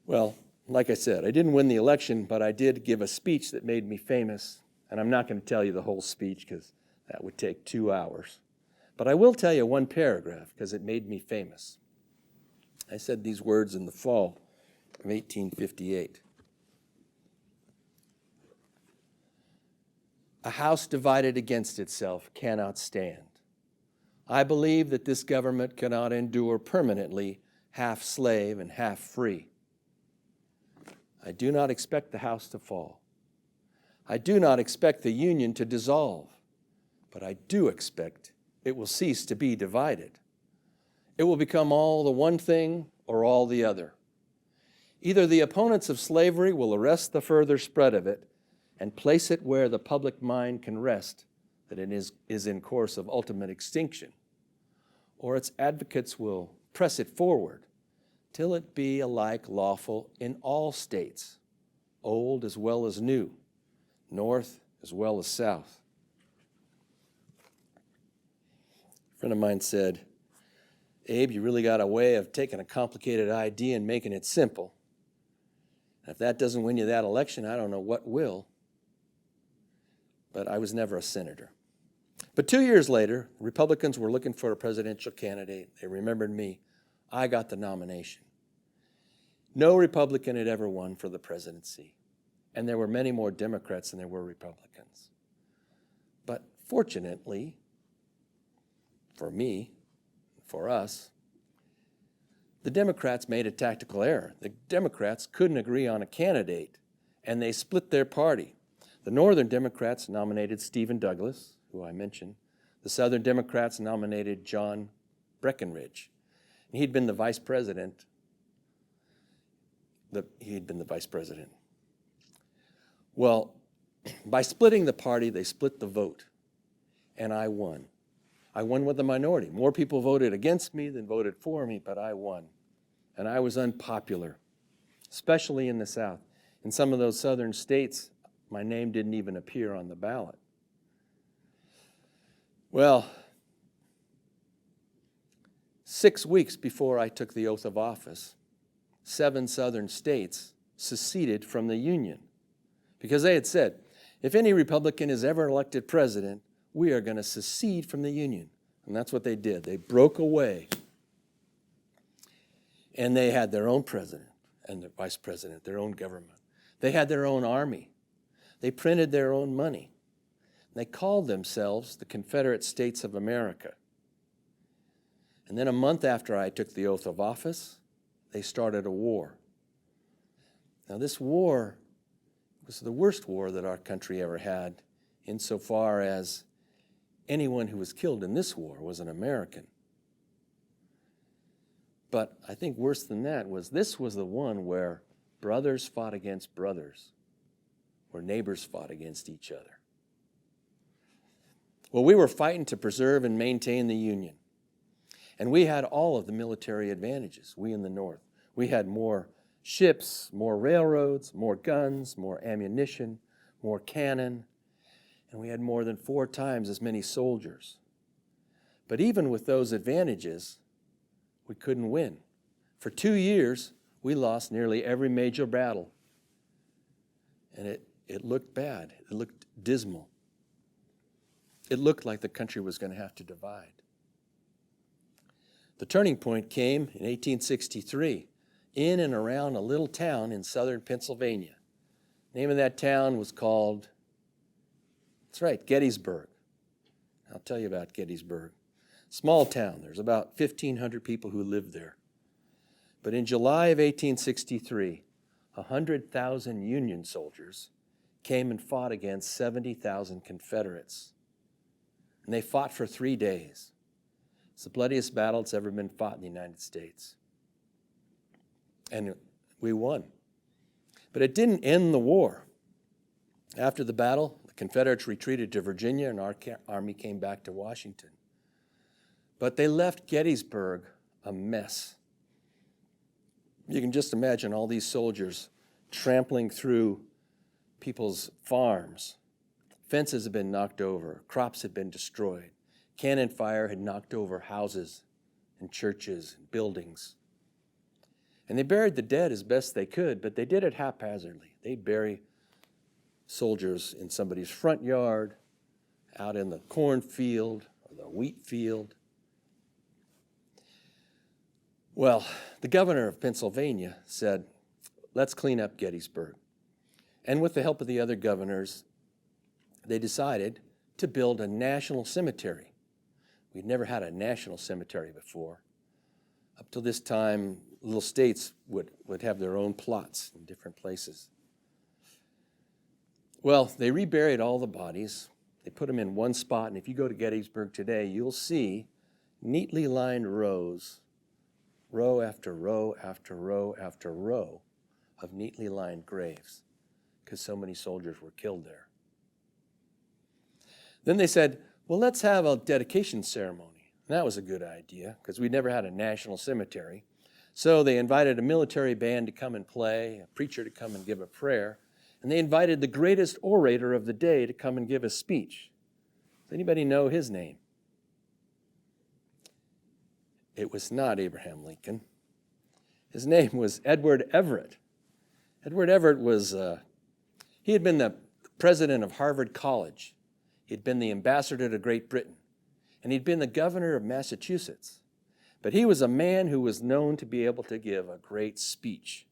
Speaker 8: Well, like I said, I didn't win the election, but I did give a speech that made me famous, and I'm not going to tell you the whole speech because that would take 2 hours. But I will tell you one paragraph because it made me famous. I said these words in the fall of 1858. A house divided against itself cannot stand. I believe that this government cannot endure permanently half slave and half free. I do not expect the house to fall. I do not expect the Union to dissolve, but I do expect it will cease to be divided. It will become all the one thing or all the other. Either the opponents of slavery will arrest the further spread of it and place it where the public mind can rest that it is in course of ultimate extinction, or its advocates will press it forward till it be alike lawful in all states, old as well as new, north as well as south. A friend of mine said, Abe, you really got a way of taking a complicated idea and making it simple. And if that doesn't win you that election, I don't know what will. But I was never a senator. But 2 years later, Republicans were looking for a presidential candidate. They remembered me. I got the nomination. No Republican had ever won for the presidency. And there were many more Democrats than there were Republicans. But fortunately, for me, for us, the Democrats made a tactical error. The Democrats couldn't agree on a candidate, and they split their party. The Northern Democrats nominated Stephen Douglas, who I mentioned. The Southern Democrats nominated John Breckinridge. And he'd been the vice president. Well, by splitting the party, they split the vote, and I won. I won with the minority. More people voted against me than voted for me, but I won. And I was unpopular, especially in the South. In some of those southern states, my name didn't even appear on the ballot. Well, 6 weeks before I took the oath of office, 7 southern states seceded from the Union because they had said, if any Republican is ever elected president, we are going to secede from the Union. And that's what they did. They broke away. And they had their own president and their vice president, their own government. They had their own army. They printed their own money. They called themselves the Confederate States of America. And then a month after I took the oath of office, they started a war. Now this war was the worst war that our country ever had, insofar as anyone who was killed in this war was an American. But I think worse than that was this was the one where brothers fought against brothers, where neighbors fought against each other. Well, we were fighting to preserve and maintain the Union. And we had all of the military advantages, we in the North. We had more ships, more railroads, more guns, more ammunition, more cannon, and we had more than 4 times as many soldiers. But even with those advantages, we couldn't win. For 2 years, we lost nearly every major battle. And it looked bad. It looked dismal. It looked like the country was going to have to divide. The turning point came in 1863, in and around a little town in southern Pennsylvania. The name of that town was called, that's right, Gettysburg. I'll tell you about Gettysburg. Small town. There's about 1,500 people who lived there. But in July of 1863, 100,000 Union soldiers came and fought against 70,000 Confederates. And they fought for 3 days. It's the bloodiest battle that's ever been fought in the United States. And we won. But it didn't end the war. After the battle, the Confederates retreated to Virginia and our army came back to Washington. But they left Gettysburg a mess. You can just imagine all these soldiers trampling through people's farms. Fences had been knocked over, crops had been destroyed. Cannon fire had knocked over houses and churches and buildings. And they buried the dead as best they could, but they did it haphazardly. They'd bury soldiers in somebody's front yard, out in the cornfield or the wheat field. Well, the governor of Pennsylvania said, let's clean up Gettysburg. And with the help of the other governors, they decided to build a national cemetery. We'd never had a national cemetery before. Up till this time, little states would have their own plots in different places. Well, they reburied all the bodies. They put them in one spot, and if you go to Gettysburg today, you'll see neatly lined rows, row after row after row after row of neatly lined graves, because so many soldiers were killed there. Then they said, well, let's have a dedication ceremony. And that was a good idea, because we'd never had a national cemetery. So they invited a military band to come and play, a preacher to come and give a prayer, and they invited the greatest orator of the day to come and give a speech. Does anybody know his name? It was not Abraham Lincoln. His name was Edward Everett. Edward Everett was, he had been the president of Harvard College. He'd been the ambassador to Great Britain, and he'd been the governor of Massachusetts. But he was a man who was known to be able to give a great speech.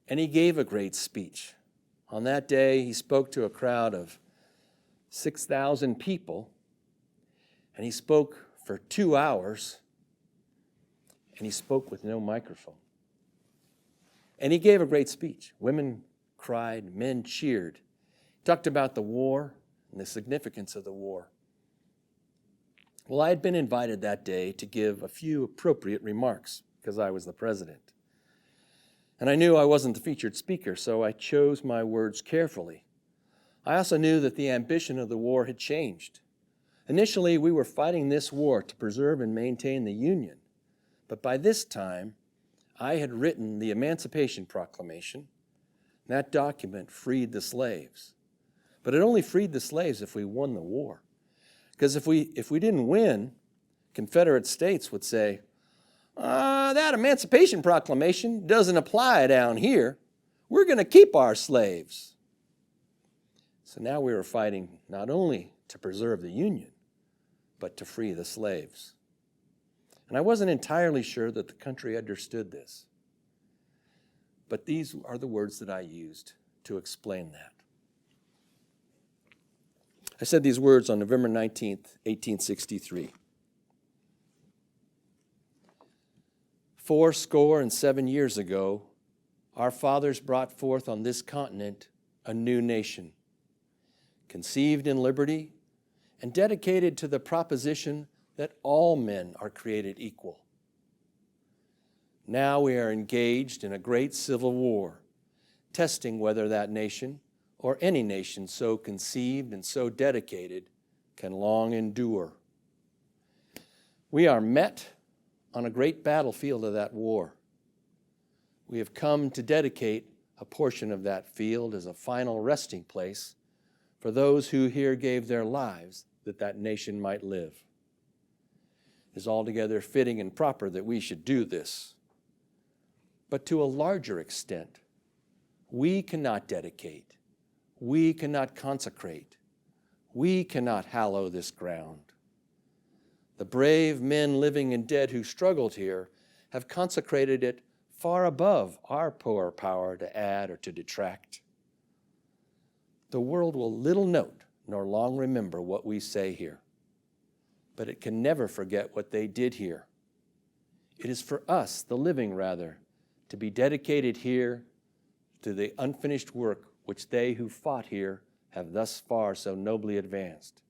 Speaker 8: And he gave a great speech. On that day, he spoke to a crowd of 6,000 people, and he spoke for 2 hours, and he spoke with no microphone. And he gave a great speech. Women cried, men cheered. He talked about the war and the significance of the war. Well, I had been invited that day to give a few appropriate remarks because I was the president. And I knew I wasn't the featured speaker, so I chose my words carefully. I also knew that the ambition of the war had changed. Initially, we were fighting this war to preserve and maintain the Union. But by this time, I had written the Emancipation Proclamation. That document freed the slaves. But it only freed the slaves if we won the war. Because if we didn't win, Confederate states would say, that Emancipation Proclamation doesn't apply down here. We're going to keep our slaves. So now we were fighting not only to preserve the Union, but to free the slaves. And I wasn't entirely sure that the country understood this. But these are the words that I used to explain that. I said these words on November 19th, 1863. 77 years ago, our fathers brought forth on this continent a new nation, conceived in liberty and dedicated to the proposition that all men are created equal. Now we are engaged in a great civil war testing whether that nation, or any nation so conceived and so dedicated, can long endure. We are met on a great battlefield of that war. We have come to dedicate a portion of that field as a final resting place for those who here gave their lives that that nation might live. It is altogether fitting and proper that we should do this. But to a larger extent, we cannot dedicate, we cannot consecrate, we cannot hallow this ground. The brave men living and dead who struggled here have consecrated it far above our poor power to add or to detract. The world will little note nor long remember what we say here, but it can never forget what they did here. It is for us, the living rather, to be dedicated here to the unfinished work which they who fought here have thus far so nobly advanced.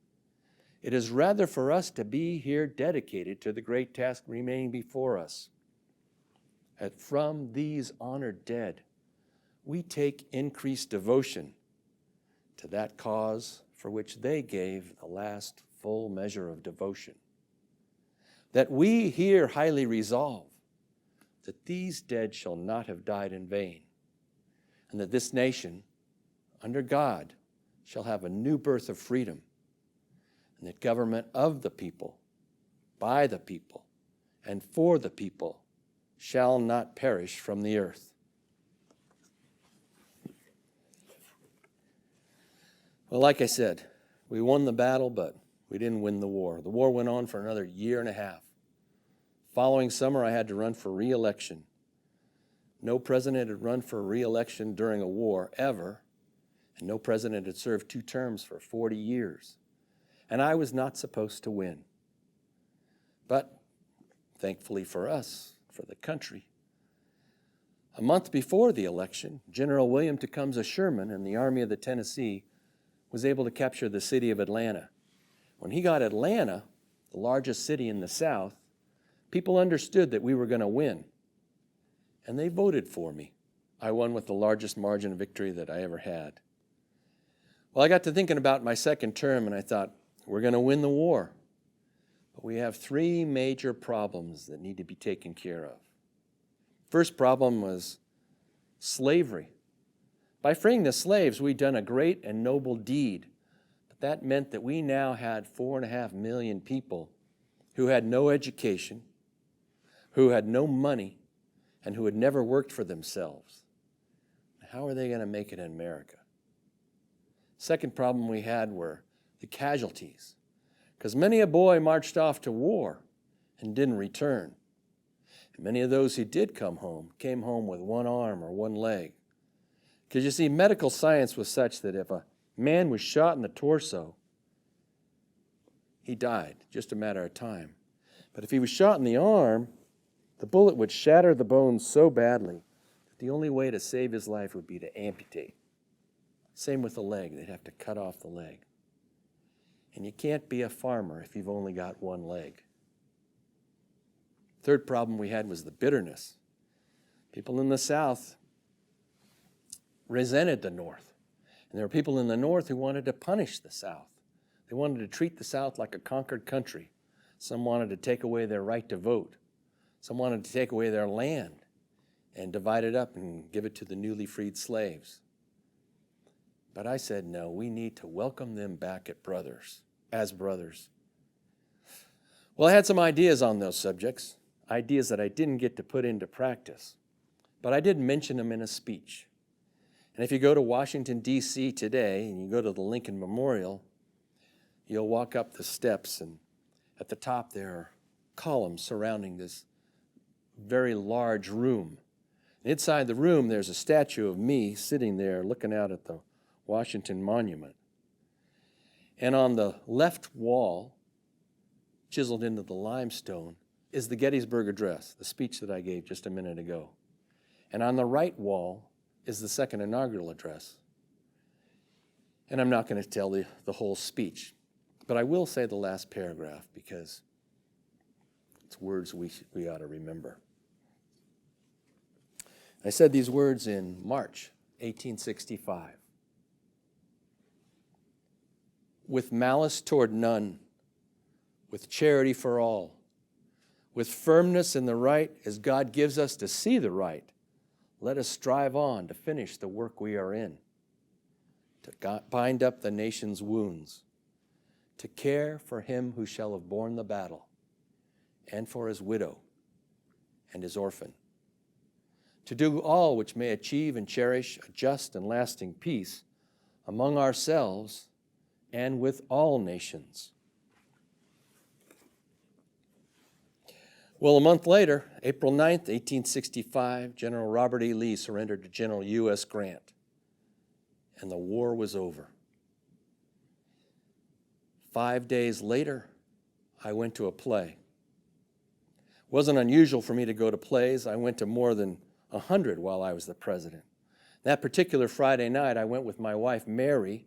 Speaker 8: It is rather for us to be here dedicated to the great task remaining before us. And from these honored dead, we take increased devotion to that cause for which they gave the last full measure of devotion. That we here highly resolve that these dead shall not have died in vain, and that this nation, under God, shall have a new birth of freedom, and that government of the people, by the people, and for the people shall not perish from the earth. Well, like I said, we won the battle, but we didn't win the war. The war went on for another year and a half. Following summer, I had to run for re-election. No president had run for re-election during a war ever, and no president had served 2 terms for 40 years. And I was not supposed to win. But thankfully for us, for the country, a month before the election, General William Tecumseh Sherman and the Army of the Tennessee was able to capture the city of Atlanta. When he got Atlanta, the largest city in the South, people understood that we were going to win, and they voted for me. I won with the largest margin of victory that I ever had. Well, I got to thinking about my second term, and I thought, we're going to win the war. But we have 3 major problems that need to be taken care of. First problem was slavery. By freeing the slaves, we'd done a great and noble deed. But that meant that we now had 4.5 million people who had no education, who had no money, and who had never worked for themselves. How are they going to make it in America? Second problem we had were the casualties, because many a boy marched off to war and didn't return. And many of those who did come home came home with 1 arm or 1 leg. Because you see, medical science was such that if a man was shot in the torso, he died, just a matter of time. But if he was shot in the arm, the bullet would shatter the bones so badly that the only way to save his life would be to amputate. Same with the leg. They'd have to cut off the leg. And you can't be a farmer if you've only got 1 leg. Third problem we had was the bitterness. People in the South resented the North. And there were people in the North who wanted to punish the South. They wanted to treat the South like a conquered country. Some wanted to take away their right to vote. Some wanted to take away their land and divide it up and give it to the newly freed slaves. But I said, no, we need to welcome them back as brothers. Well, I had some ideas on those subjects, ideas that I didn't get to put into practice, but I did mention them in a speech. And if you go to Washington, D.C. today, and you go to the Lincoln Memorial, you'll walk up the steps, and at the top there are columns surrounding this very large room. And inside the room, there's a statue of me sitting there looking out at the Washington Monument. And on the left wall, chiseled into the limestone, is the Gettysburg Address, the speech that I gave just a minute ago. And on the right wall is the second inaugural address. And I'm not going to tell the whole speech, but I will say the last paragraph because it's words we ought to remember. I said these words in March 1865. With malice toward none, with charity for all, with firmness in the right as God gives us to see the right, let us strive on to finish the work we are in, to bind up the nation's wounds, to care for him who shall have borne the battle, and for his widow and his orphan, to do all which may achieve and cherish a just and lasting peace among ourselves and with all nations. Well, a month later, April 9th, 1865, General Robert E. Lee surrendered to General U.S. Grant, and the war was over. 5 days later, I went to a play. It wasn't unusual for me to go to plays. I went to more than 100 while I was the president. That particular Friday night, I went with my wife, Mary,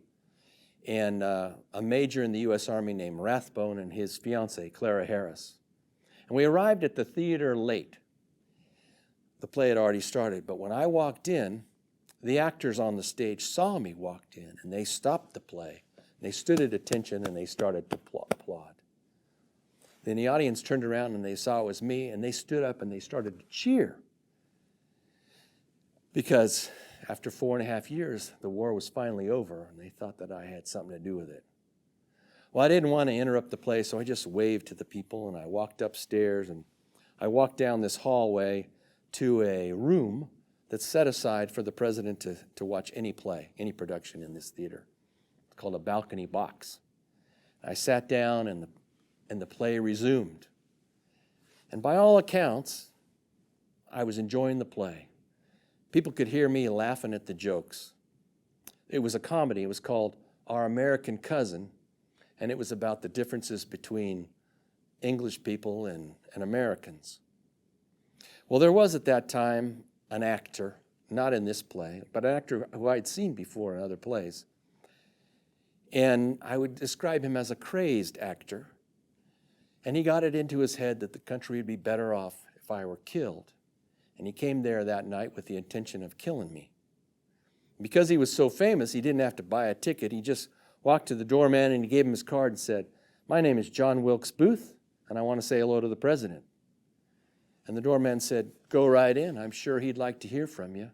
Speaker 8: and a major in the U.S. Army named Rathbone and his fiancée, Clara Harris. And we arrived at the theater late. The play had already started, but when I walked in, the actors on the stage saw me walked in, and they stopped the play. They stood at attention, and they started to applaud. Then the audience turned around, and they saw it was me, and they stood up, and they started to cheer. Because after 4.5 years, the war was finally over, and they thought that I had something to do with it. Well, I didn't want to interrupt the play, so I just waved to the people, and I walked upstairs, and I walked down this hallway to a room that's set aside for the president to watch any play, any production in this theater. It's called a balcony box. I sat down, and the play resumed. And by all accounts, I was enjoying the play. People could hear me laughing at the jokes. It was a comedy. It was called Our American Cousin, and it was about the differences between English people and Americans. Well, there was at that time an actor, not in this play, but an actor who I'd seen before in other plays. And I would describe him as a crazed actor. And he got it into his head that the country would be better off if I were killed. And he came there that night with the intention of killing me. Because he was so famous, he didn't have to buy a ticket. He just walked to the doorman and he gave him his card and said, "My name is John Wilkes Booth, and I want to say hello to the president." And the doorman said, "Go right in. I'm sure he'd like to hear from you."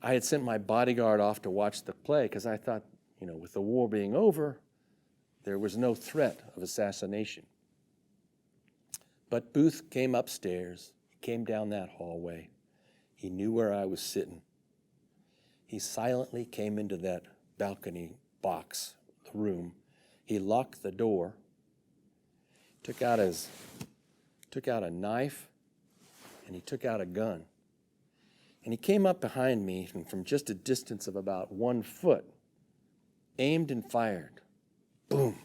Speaker 8: I had sent my bodyguard off to watch the play because I thought, with the war being over, there was no threat of assassination. But Booth came upstairs. He came down that hallway. He knew where I was sitting. He silently came into that balcony box, the room. He locked the door, took out a knife, and he took out a gun. And he came up behind me and from just a distance of about 1 foot, aimed and fired. Boom.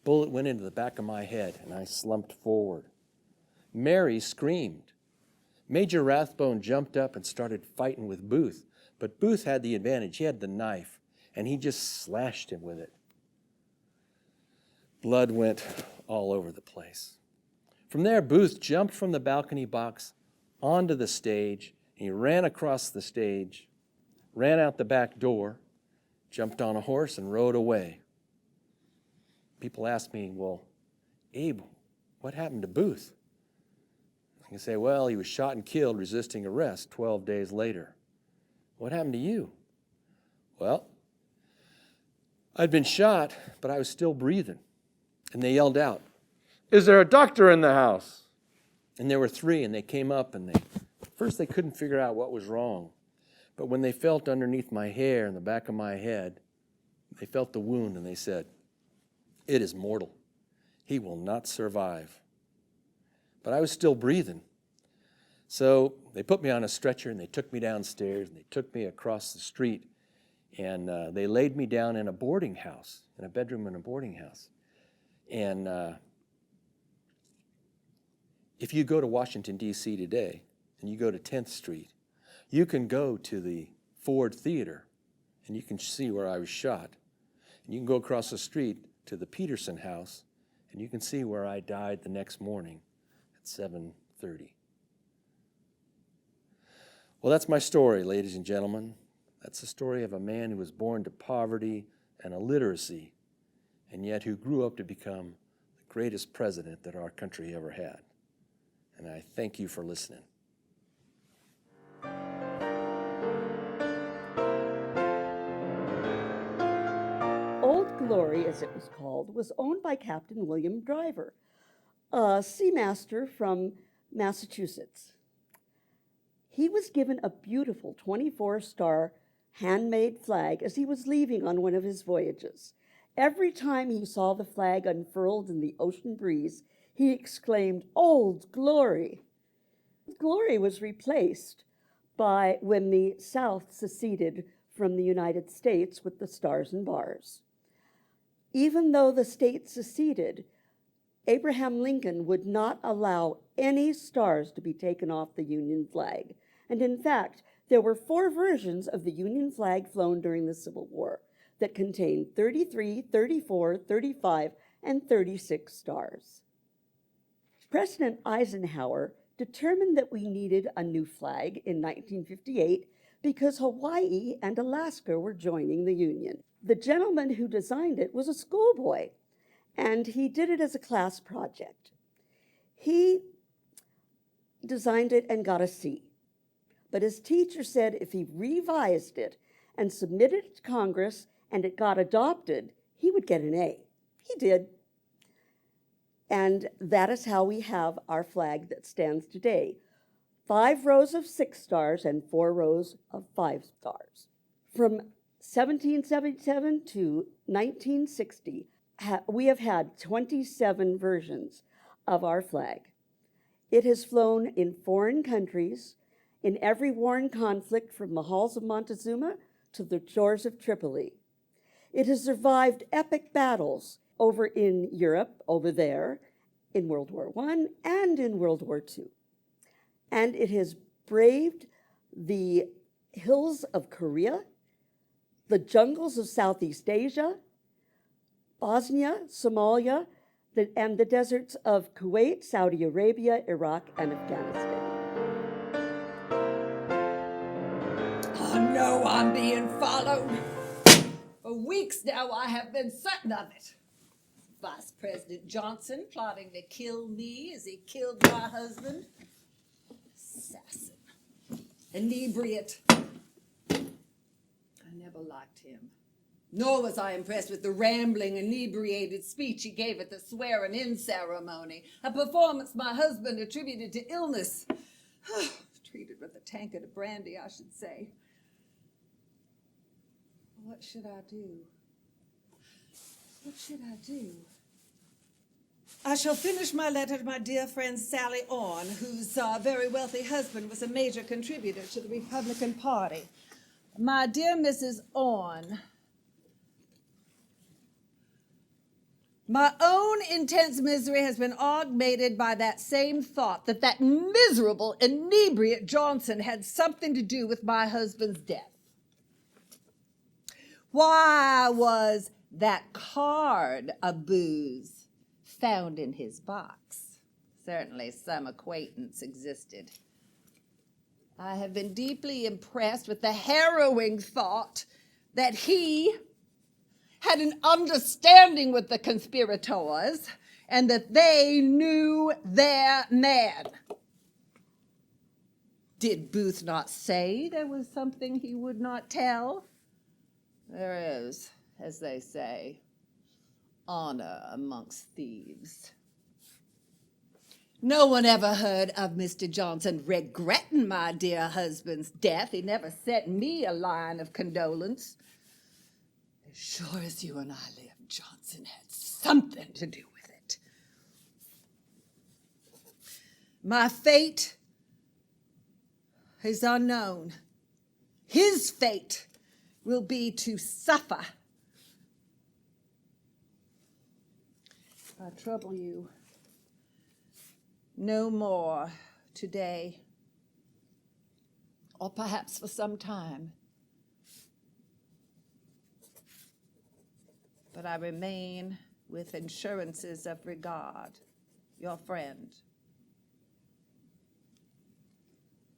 Speaker 8: Bullet went into the back of my head, and I slumped forward. Mary screamed. Major Rathbone jumped up and started fighting with Booth, but Booth had the advantage. He had the knife, and he just slashed him with it. Blood went all over the place. From there, Booth jumped from the balcony box onto the stage. He ran across the stage, ran out the back door, jumped on a horse, and rode away. People ask me, "Well, Abe, what happened to Booth?" I can say, "Well, he was shot and killed resisting arrest 12 days later." "What happened to you?" "Well, I'd been shot, but I was still breathing." And they yelled out, "Is there a doctor in the house?" And there were 3, and they came up, and first they couldn't figure out what was wrong. But when they felt underneath my hair and the back of my head, they felt the wound, and they said, "It is mortal. He will not survive." But I was still breathing. So they put me on a stretcher, and they took me downstairs, and they took me across the street, and they laid me down in a boarding house, in a bedroom in a boarding house. And if you go to Washington, D.C. today, and you go to 10th Street, you can go to the Ford Theater, and you can see where I was shot. And you can go across the street to the Peterson House, and you can see where I died the next morning at 7:30. Well, that's my story, ladies and gentlemen. That's the story of a man who was born to poverty and illiteracy, and yet who grew up to become the greatest president that our country ever had. And I thank you for listening.
Speaker 6: Old Glory, as it was called, was owned by Captain William Driver, a seamaster from Massachusetts. He was given a beautiful 24-star handmade flag as he was leaving on one of his voyages. Every time he saw the flag unfurled in the ocean breeze, he exclaimed, "Old Glory!" Glory was replaced by when the South seceded from the United States with the Stars and Bars. Even though the state seceded, Abraham Lincoln would not allow any stars to be taken off the Union flag. And in fact, there were 4 versions of the Union flag flown during the Civil War that contained 33, 34, 35, and 36 stars. President Eisenhower determined that we needed a new flag in 1958 because Hawaii and Alaska were joining the Union. The gentleman who designed it was a schoolboy, and he did it as a class project. He designed it and got a C. But his teacher said if he revised it and submitted it to Congress and it got adopted, he would get an A. He did. And that is how we have our flag that stands today. 5 rows of 6 stars and 4 rows of 5 stars. From 1777 to 1960, we have had 27 versions of our flag. It has flown in foreign countries, in every war and conflict from the halls of Montezuma to the shores of Tripoli. It has survived epic battles over in Europe, over there, in World War I and in World War II. And it has braved the hills of Korea, the jungles of Southeast Asia, Bosnia, Somalia, and the deserts of Kuwait, Saudi Arabia, Iraq, and Afghanistan.
Speaker 9: I know I'm being followed. For weeks now I have been certain of it. Vice President Johnson plotting to kill me as he killed my husband. Assassin. Inebriate. I never liked him. Nor was I impressed with the rambling, inebriated speech he gave at the swearing-in ceremony, a performance my husband attributed to illness. Treated with a tankard of brandy, I should say. What should I do? What should I do? I shall finish my letter to my dear friend Sally Orne, whose very wealthy husband was a major contributor to the Republican Party. My dear Mrs. Orne, my own intense misery has been augmented by that same thought that that miserable, inebriate Johnson had something to do with my husband's death. Why was that card of booze found in his box? Certainly some acquaintance existed. I have been deeply impressed with the harrowing thought that he had an understanding with the conspirators and that they knew their man. Did Booth not say there was something he would not tell? There is, as they say, honor amongst thieves. No one ever heard of Mr. Johnson regretting my dear husband's death. He never sent me a line of condolence. As sure as you and I live, Johnson had something to do with it. My fate is unknown. His fate will be to suffer. I trouble you no more today, or perhaps for some time. But I remain with assurances of regard, your friend,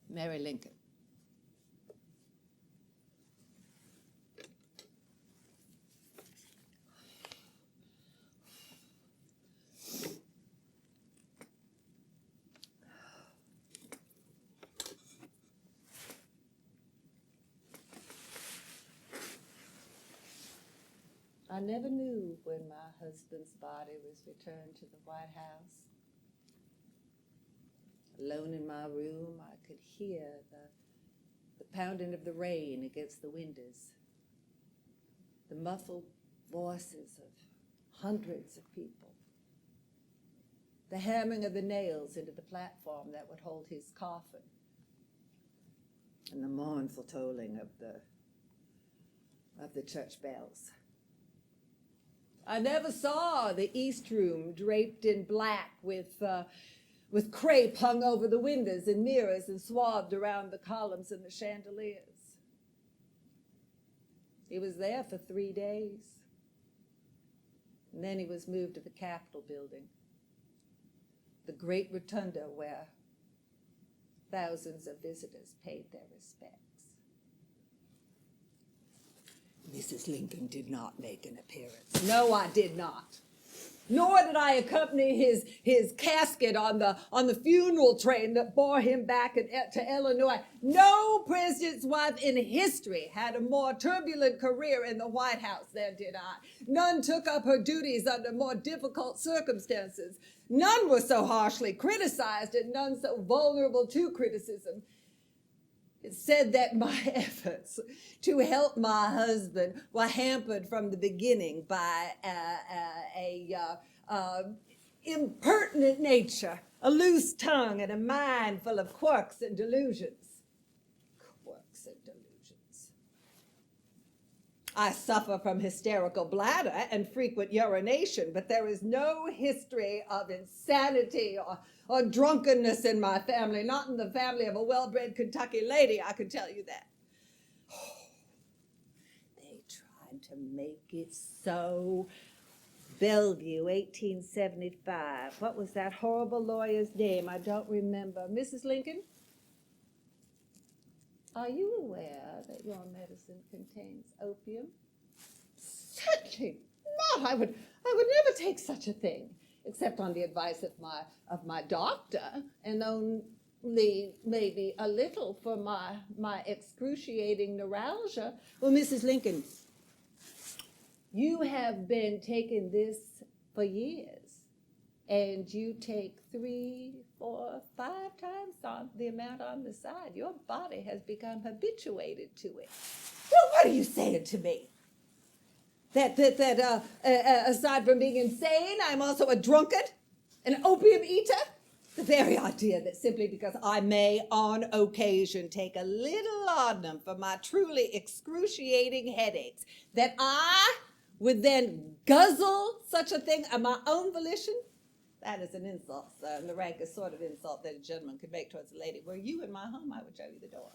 Speaker 9: Mary Lincoln. I never knew when my husband's body was returned to the White House. Alone in my room, I could hear the pounding of the rain against the windows, the muffled voices of hundreds of people, the hammering of the nails into the platform that would hold his coffin, and the mournful tolling of the church bells. I never saw the East Room draped in black with crepe hung over the windows and mirrors and swathed around the columns and the chandeliers. He was there for 3 days. And then he was moved to the Capitol building, the great rotunda where thousands of visitors paid their respects. Mrs. Lincoln did not make an appearance. No, I did not. Nor did I accompany his casket on the funeral train that bore him back to Illinois. No president's wife in history had a more turbulent career in the White House than did I. None took up her duties under more difficult circumstances. None were so harshly criticized and none so vulnerable to criticism. It's said that my efforts to help my husband were hampered from the beginning by impertinent nature, a loose tongue, and a mind full of quirks and delusions. Quirks and delusions. I suffer from hysterical bladder and frequent urination, but there is no history of insanity or drunkenness in my family, not in the family of a well-bred Kentucky lady, I can tell you that. They tried to make it so. Bellevue, 1875. What was that horrible lawyer's name? I don't remember. Mrs. Lincoln? Are you aware that your medicine contains opium? Certainly not. I would never take such a thing, except on the advice of my doctor, and only maybe a little for my excruciating neuralgia. Well, Mrs. Lincoln, you have been taking this for years, and you take 3, 4, 5 times on the amount on the side. Your body has become habituated to it. Well, what are you saying to me? That aside from being insane, I'm also a drunkard, an opium eater? The very idea that simply because I may on occasion take a little laudanum for my truly excruciating headaches, that I would then guzzle such a thing of my own volition? That is an insult, sir, and the rankest sort of insult that a gentleman could make towards a lady. Were you in my home, I would show you the door.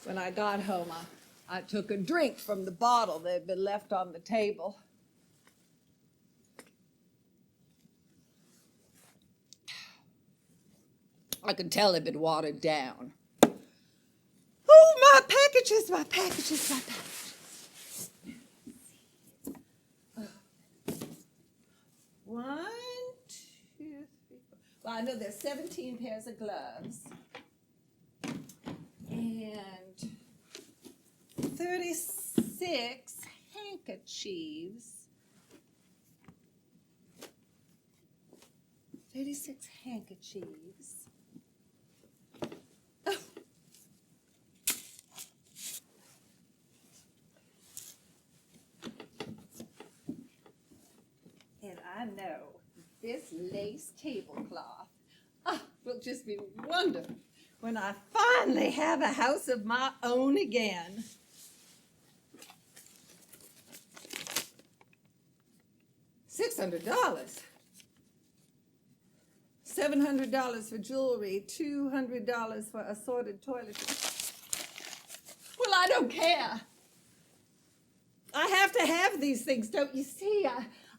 Speaker 9: When I got home, I took a drink from the bottle that had been left on the table. I could tell it had been watered down. Oh, my packages, my packages, my packages. One, 2, 3, 4. Well, I know there's 17 pairs of gloves and 36 handkerchiefs. 36 handkerchiefs. Oh. And I know this lace tablecloth will just be wonderful when I finally have a house of my own again. $600. $700 for jewelry, $200 for assorted toiletries. Well, I don't care. I have to have these things, don't you see?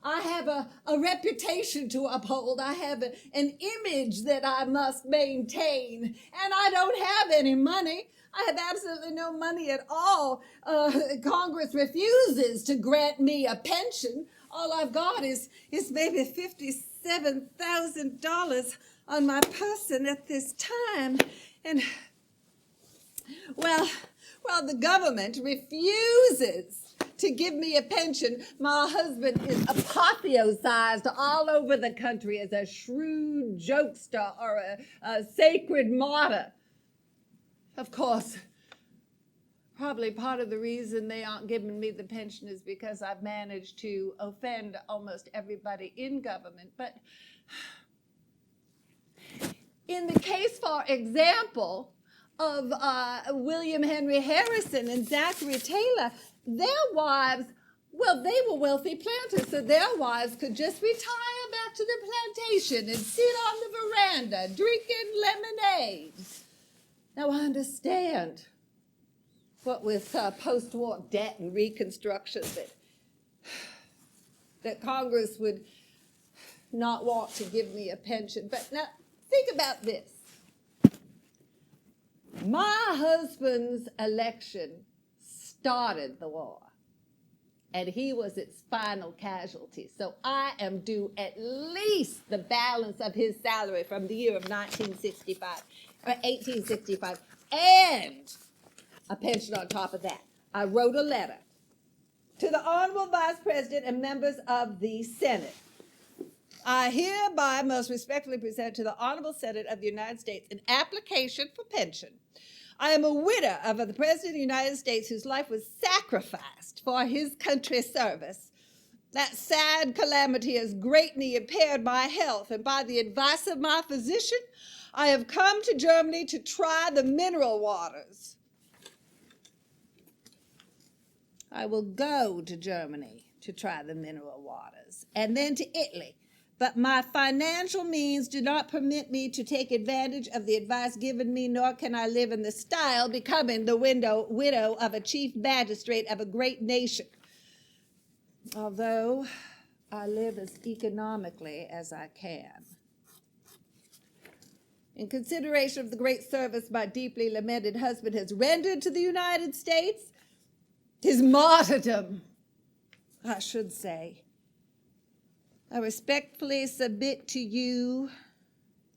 Speaker 9: I have a reputation to uphold. I have an image that I must maintain, and I don't have any money. I have absolutely no money at all. Congress refuses to grant me a pension. All I've got is maybe $57,000 on my person at this time. And, well, the government refuses to give me a pension. My husband is apotheosized all over the country as a shrewd jokester or a sacred martyr. Of course, probably part of the reason they aren't giving me the pension is because I've managed to offend almost everybody in government. But in the case, for example, of William Henry Harrison and Zachary Taylor, their wives, well, they were wealthy planters, so their wives could just retire back to the plantation and sit on the veranda drinking lemonade. Now, I understand what with post-war debt and reconstruction that Congress would not want to give me a pension. But now, think about this. My husband's election started the war, and he was its final casualty. So I am due at least the balance of his salary from the year of 1865, and a pension on top of that. I wrote a letter to the Honorable Vice President and members of the Senate. I hereby most respectfully present to the Honorable Senate of the United States an application for pension. I am a widow of the President of the United States whose life was sacrificed for his country's service. That sad calamity has greatly impaired my health, and by the advice of my physician, I have come to Germany to try the mineral waters. I will go to Germany to try the mineral waters, and then to Italy. But my financial means do not permit me to take advantage of the advice given me, nor can I live in the style becoming the widow of a chief magistrate of a great nation. Although I live as economically as I can. In consideration of the great service my deeply lamented husband has rendered to the United States, his martyrdom, I should say, I respectfully submit to you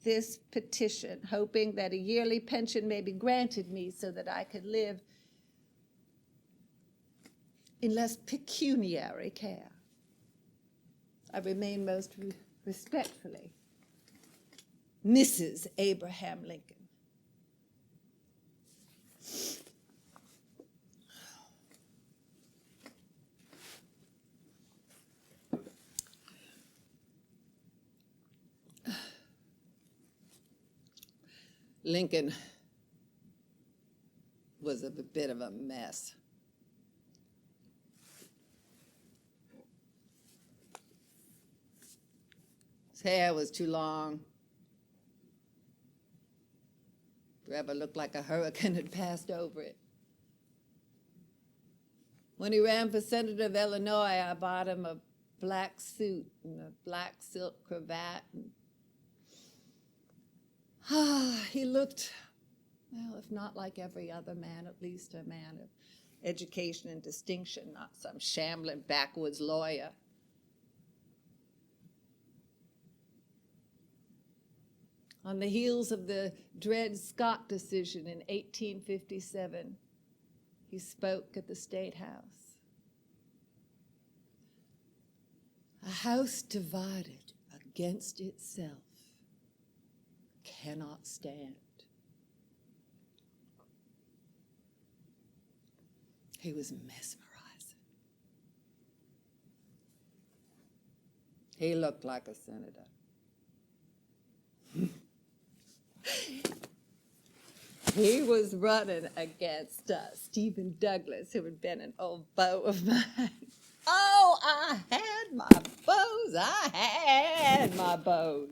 Speaker 9: this petition, hoping that a yearly pension may be granted me so that I could live in less pecuniary care. I remain most respectfully, Mrs. Abraham Lincoln. Lincoln was a bit of a mess. His hair was too long. Forever looked like a hurricane had passed over it. When he ran for senator of Illinois, I bought him a black suit and a black silk cravat. He looked, well, if not like every other man, at least a man of education and distinction, not some shambling backwoods lawyer. On the heels of the Dred Scott decision in 1857, he spoke at the State House. A house divided against itself cannot stand. He was mesmerizing. He looked like a senator. He was running against Stephen Douglas, who had been an old beau of mine. Oh, I had my beaux.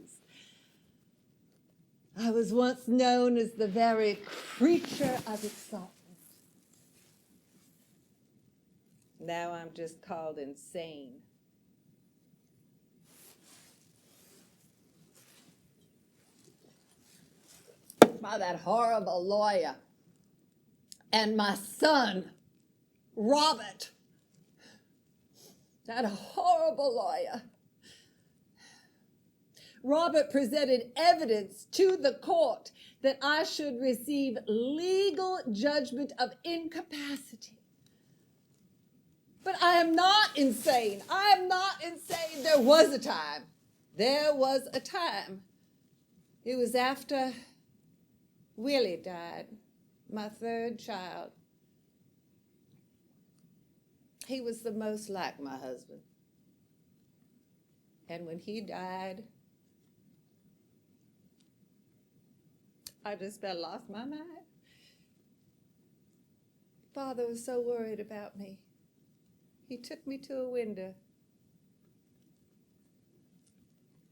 Speaker 9: I was once known as the very creature of excitement. Now I'm just called insane. By that horrible lawyer and my son, Robert. That horrible lawyer. Robert presented evidence to the court that I should receive legal judgment of incapacity. But I am not insane. I am not insane. There was a time. There was a time. It was after Willie died, my third child. He was the most like my husband. And when he died, I just about lost my mind. Father was so worried about me. He took me to a window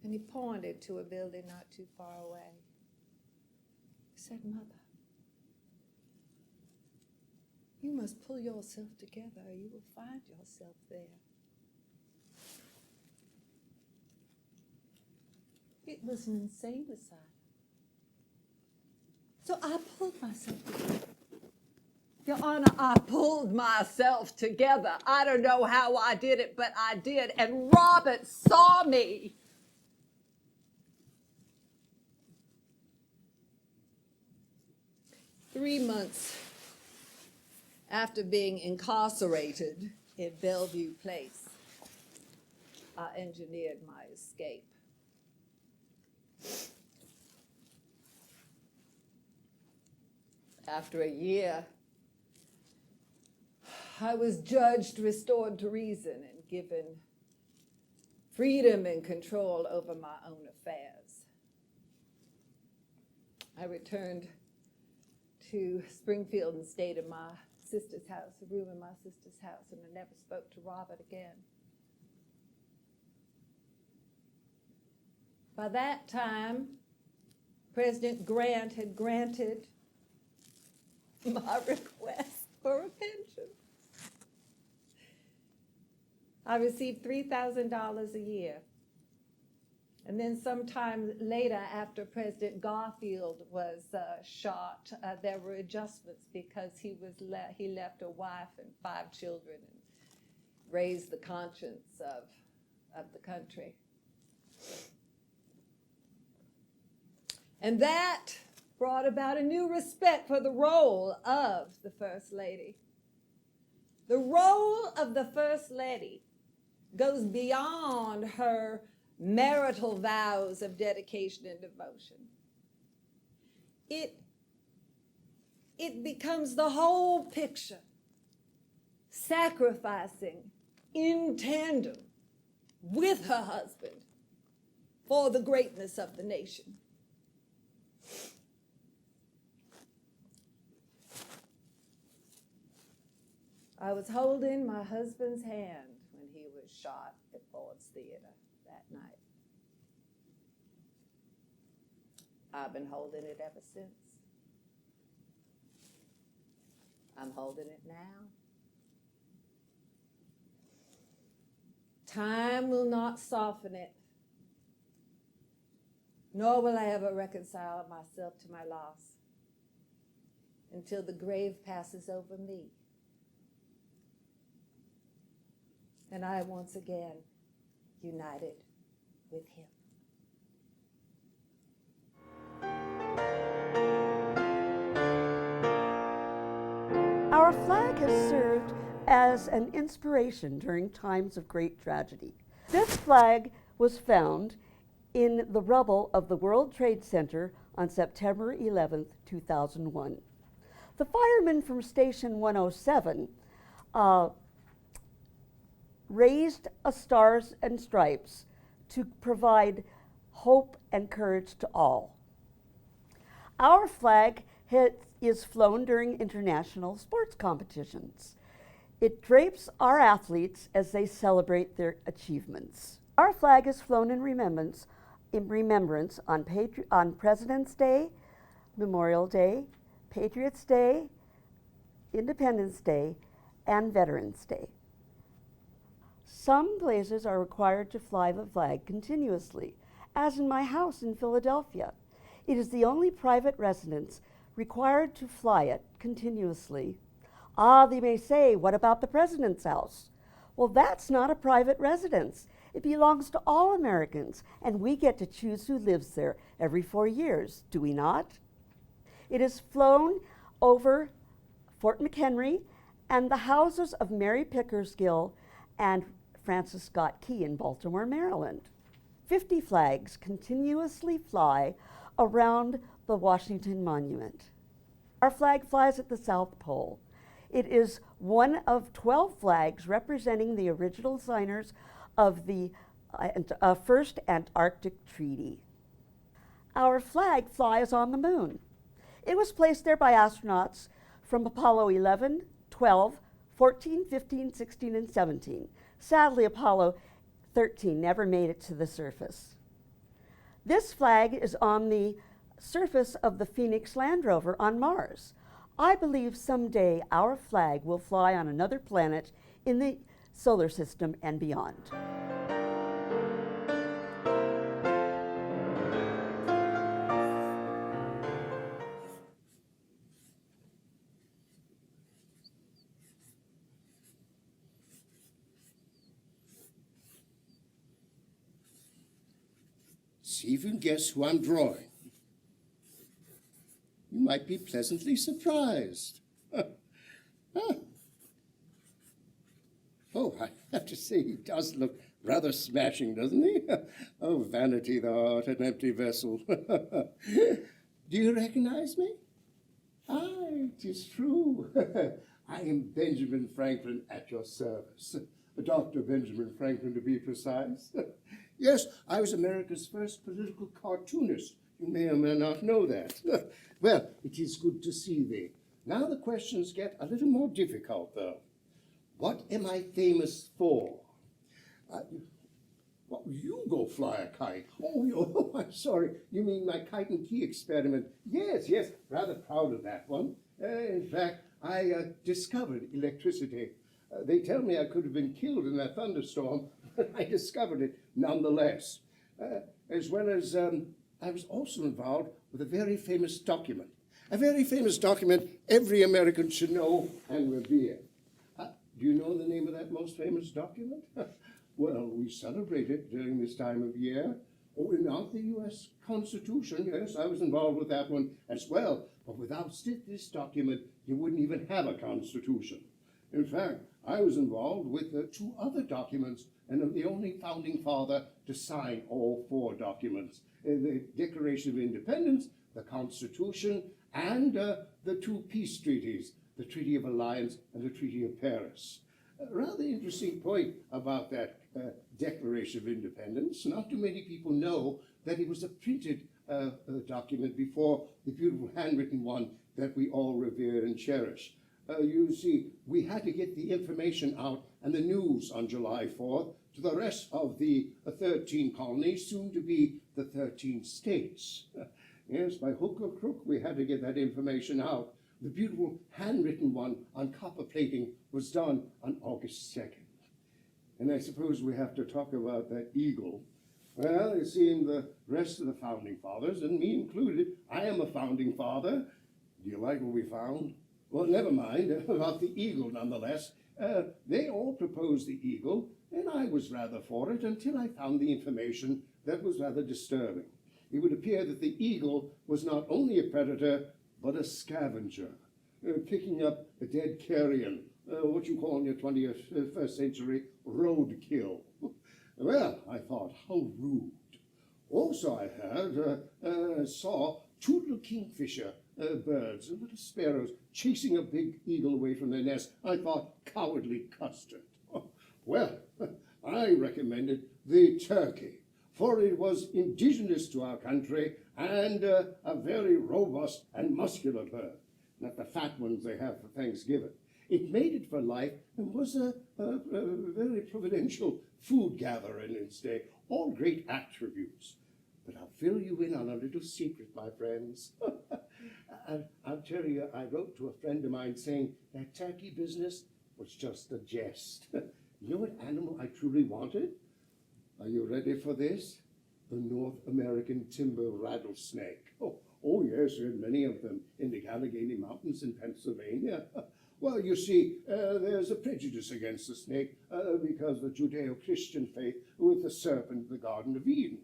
Speaker 9: and he pointed to a building not too far away. He said, "Mother, you must pull yourself together or you will find yourself there." It was an insane asylum. So I pulled myself together. Your Honor, I pulled myself together. I don't know how I did it, but I did. And Robert saw me. Three months after being incarcerated in Bellevue Place, I engineered my escape. After a year, I was judged, restored to reason, and given freedom and control over my own affairs. I returned to Springfield and stayed in my sister's house, a room in my sister's house, and I never spoke to Robert again. By that time, President Grant had granted my request for a pension. I received $3,000 a year. And then sometime later, after President Garfield was shot, there were adjustments because he left a wife and 5 children and raised the conscience of the country. And that brought about a new respect for the role of the First Lady. The role of the First Lady goes beyond her marital vows of dedication and devotion. It becomes the whole picture, sacrificing in tandem with her husband for the greatness of the nation. I was holding my husband's hand when he was shot at Ford's Theater that night. I've been holding it ever since. I'm holding it now. Time will not soften it, nor will I ever reconcile myself to my loss until the grave passes over me. And I am once again united with him.
Speaker 6: Our flag has served as an inspiration during times of great tragedy. This flag was found in the rubble of the World Trade Center on September 11, 2001. The firemen from Station 107 raised a stars and stripes to provide hope and courage to all. Our flag is flown during international sports competitions. It drapes our athletes as they celebrate their achievements. Our flag is flown in remembrance on President's Day, Memorial Day, Patriots' Day, Independence Day, and Veterans Day. Some places are required to fly the flag continuously, as in my house in Philadelphia. It is the only private residence required to fly it continuously. They may say, what about the president's house? Well, that's not a private residence. It belongs to all Americans, and we get to choose who lives there every 4 years, do we not? It is flown over Fort McHenry and the houses of Mary Pickersgill and Francis Scott Key in Baltimore, Maryland. 50 flags continuously fly around the Washington Monument. Our flag flies at the South Pole. It is one of 12 flags representing the original signers of the First Antarctic Treaty. Our flag flies on the moon. It was placed there by astronauts from Apollo 11, 12, 14, 15, 16, and 17. Sadly, Apollo 13 never made it to the surface. This flag is on the surface of the Phoenix Land Rover on Mars. I believe someday our flag will fly on another planet in the solar system and beyond.
Speaker 10: See if you can guess who I'm drawing. You might be pleasantly surprised. Oh, I have to say, he does look rather smashing, doesn't he? Oh, vanity thou art, an empty vessel. Do you recognize me? Aye, 'tis true. I am Benjamin Franklin at your service. Dr. Benjamin Franklin, to be precise. Yes, I was America's first political cartoonist. You may or may not know that. Well, it is good to see thee. Now the questions get a little more difficult, though. What am I famous for? Well, you go fly a kite. Oh, I'm sorry. You mean my kite and key experiment? Yes, rather proud of that one. In fact, I discovered electricity. They tell me I could have been killed in that thunderstorm, but I discovered it nonetheless. As well as I was also involved with a very famous document. A very famous document every American should know and revere. Do you know the name of that most famous document? Well, we celebrate it during this time of year. Oh, not the U.S. Constitution. Yes, I was involved with that one as well. But without this document, you wouldn't even have a Constitution. In fact, I was involved with 2 other documents, and I'm the only founding father to sign all 4 documents. The Declaration of Independence, the Constitution, and the 2 peace treaties, the Treaty of Alliance and the Treaty of Paris. A rather interesting point about that Declaration of Independence. Not too many people know that it was a printed document before the beautiful handwritten one that we all revere and cherish. You see, we had to get the information out and the news on July 4th to the rest of the 13 colonies, soon to be the 13 states. Yes, by hook or crook, we had to get that information out. The beautiful handwritten one on copper plating was done on August 2nd. And I suppose we have to talk about that eagle. Well, it seemed the rest of the founding fathers, and me included, I am a founding father. Do you like what we found? Well, never mind about the eagle nonetheless. They all proposed the eagle, and I was rather for it until I found the information that was rather disturbing. It would appear that the eagle was not only a predator, but a scavenger, picking up a dead carrion, what you call in your 21st century roadkill. Well, I thought, how rude. Also, I heard, saw 2 little kingfisher birds, little sparrows, chasing a big eagle away from their nest. I thought, cowardly custard. Well, I recommended the turkey, for it was indigenous to our country and a very robust and muscular bird, not the fat ones they have for Thanksgiving. It mated for life and was a very providential food gatherer in its day, all great attributes. But I'll fill you in on a little secret, my friends. I'll tell you, I wrote to a friend of mine saying that turkey business was just a jest. You know what animal I truly wanted? Are you ready for this? The North American timber rattlesnake. Oh yes, there are many of them in the Allegheny Mountains in Pennsylvania. Well, you see, there's a prejudice against the snake because the Judeo-Christian faith with the serpent in the Garden of Eden.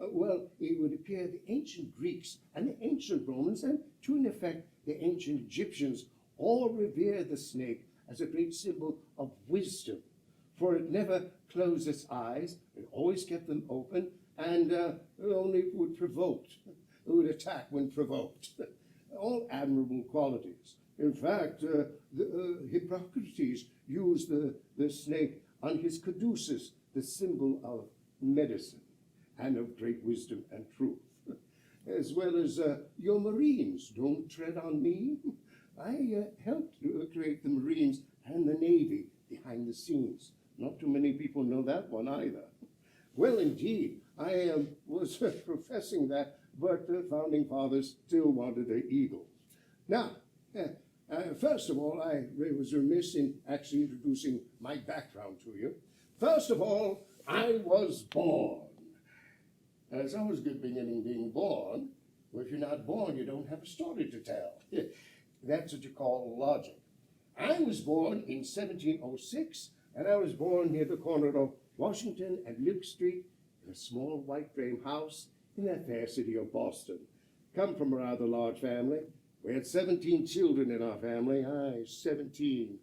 Speaker 10: Well, it would appear the ancient Greeks and the ancient Romans and, to an effect, the ancient Egyptians All revere the snake as a great symbol of wisdom, for it never closed its eyes, it always kept them open, and only would attack when provoked. All admirable qualities. In fact, Hippocrates used the snake on his caduceus, the symbol of medicine and of great wisdom and truth. As well as your Marines, don't tread on me. I helped create the Marines and the Navy behind the scenes. Not too many people know that one either. Well, indeed, I was professing that, but the Founding Fathers still wanted the Eagles. Now, first of all, I was remiss in actually introducing my background to you. First of all, I was born. It's always good being born. Well, if you're not born, you don't have a story to tell. That's what you call logic. I was born in 1706, and I was born near the corner of Washington and Milk Street in a small white frame house in that fair city of Boston. Come from a rather large family. We had 17 children in our family. 17.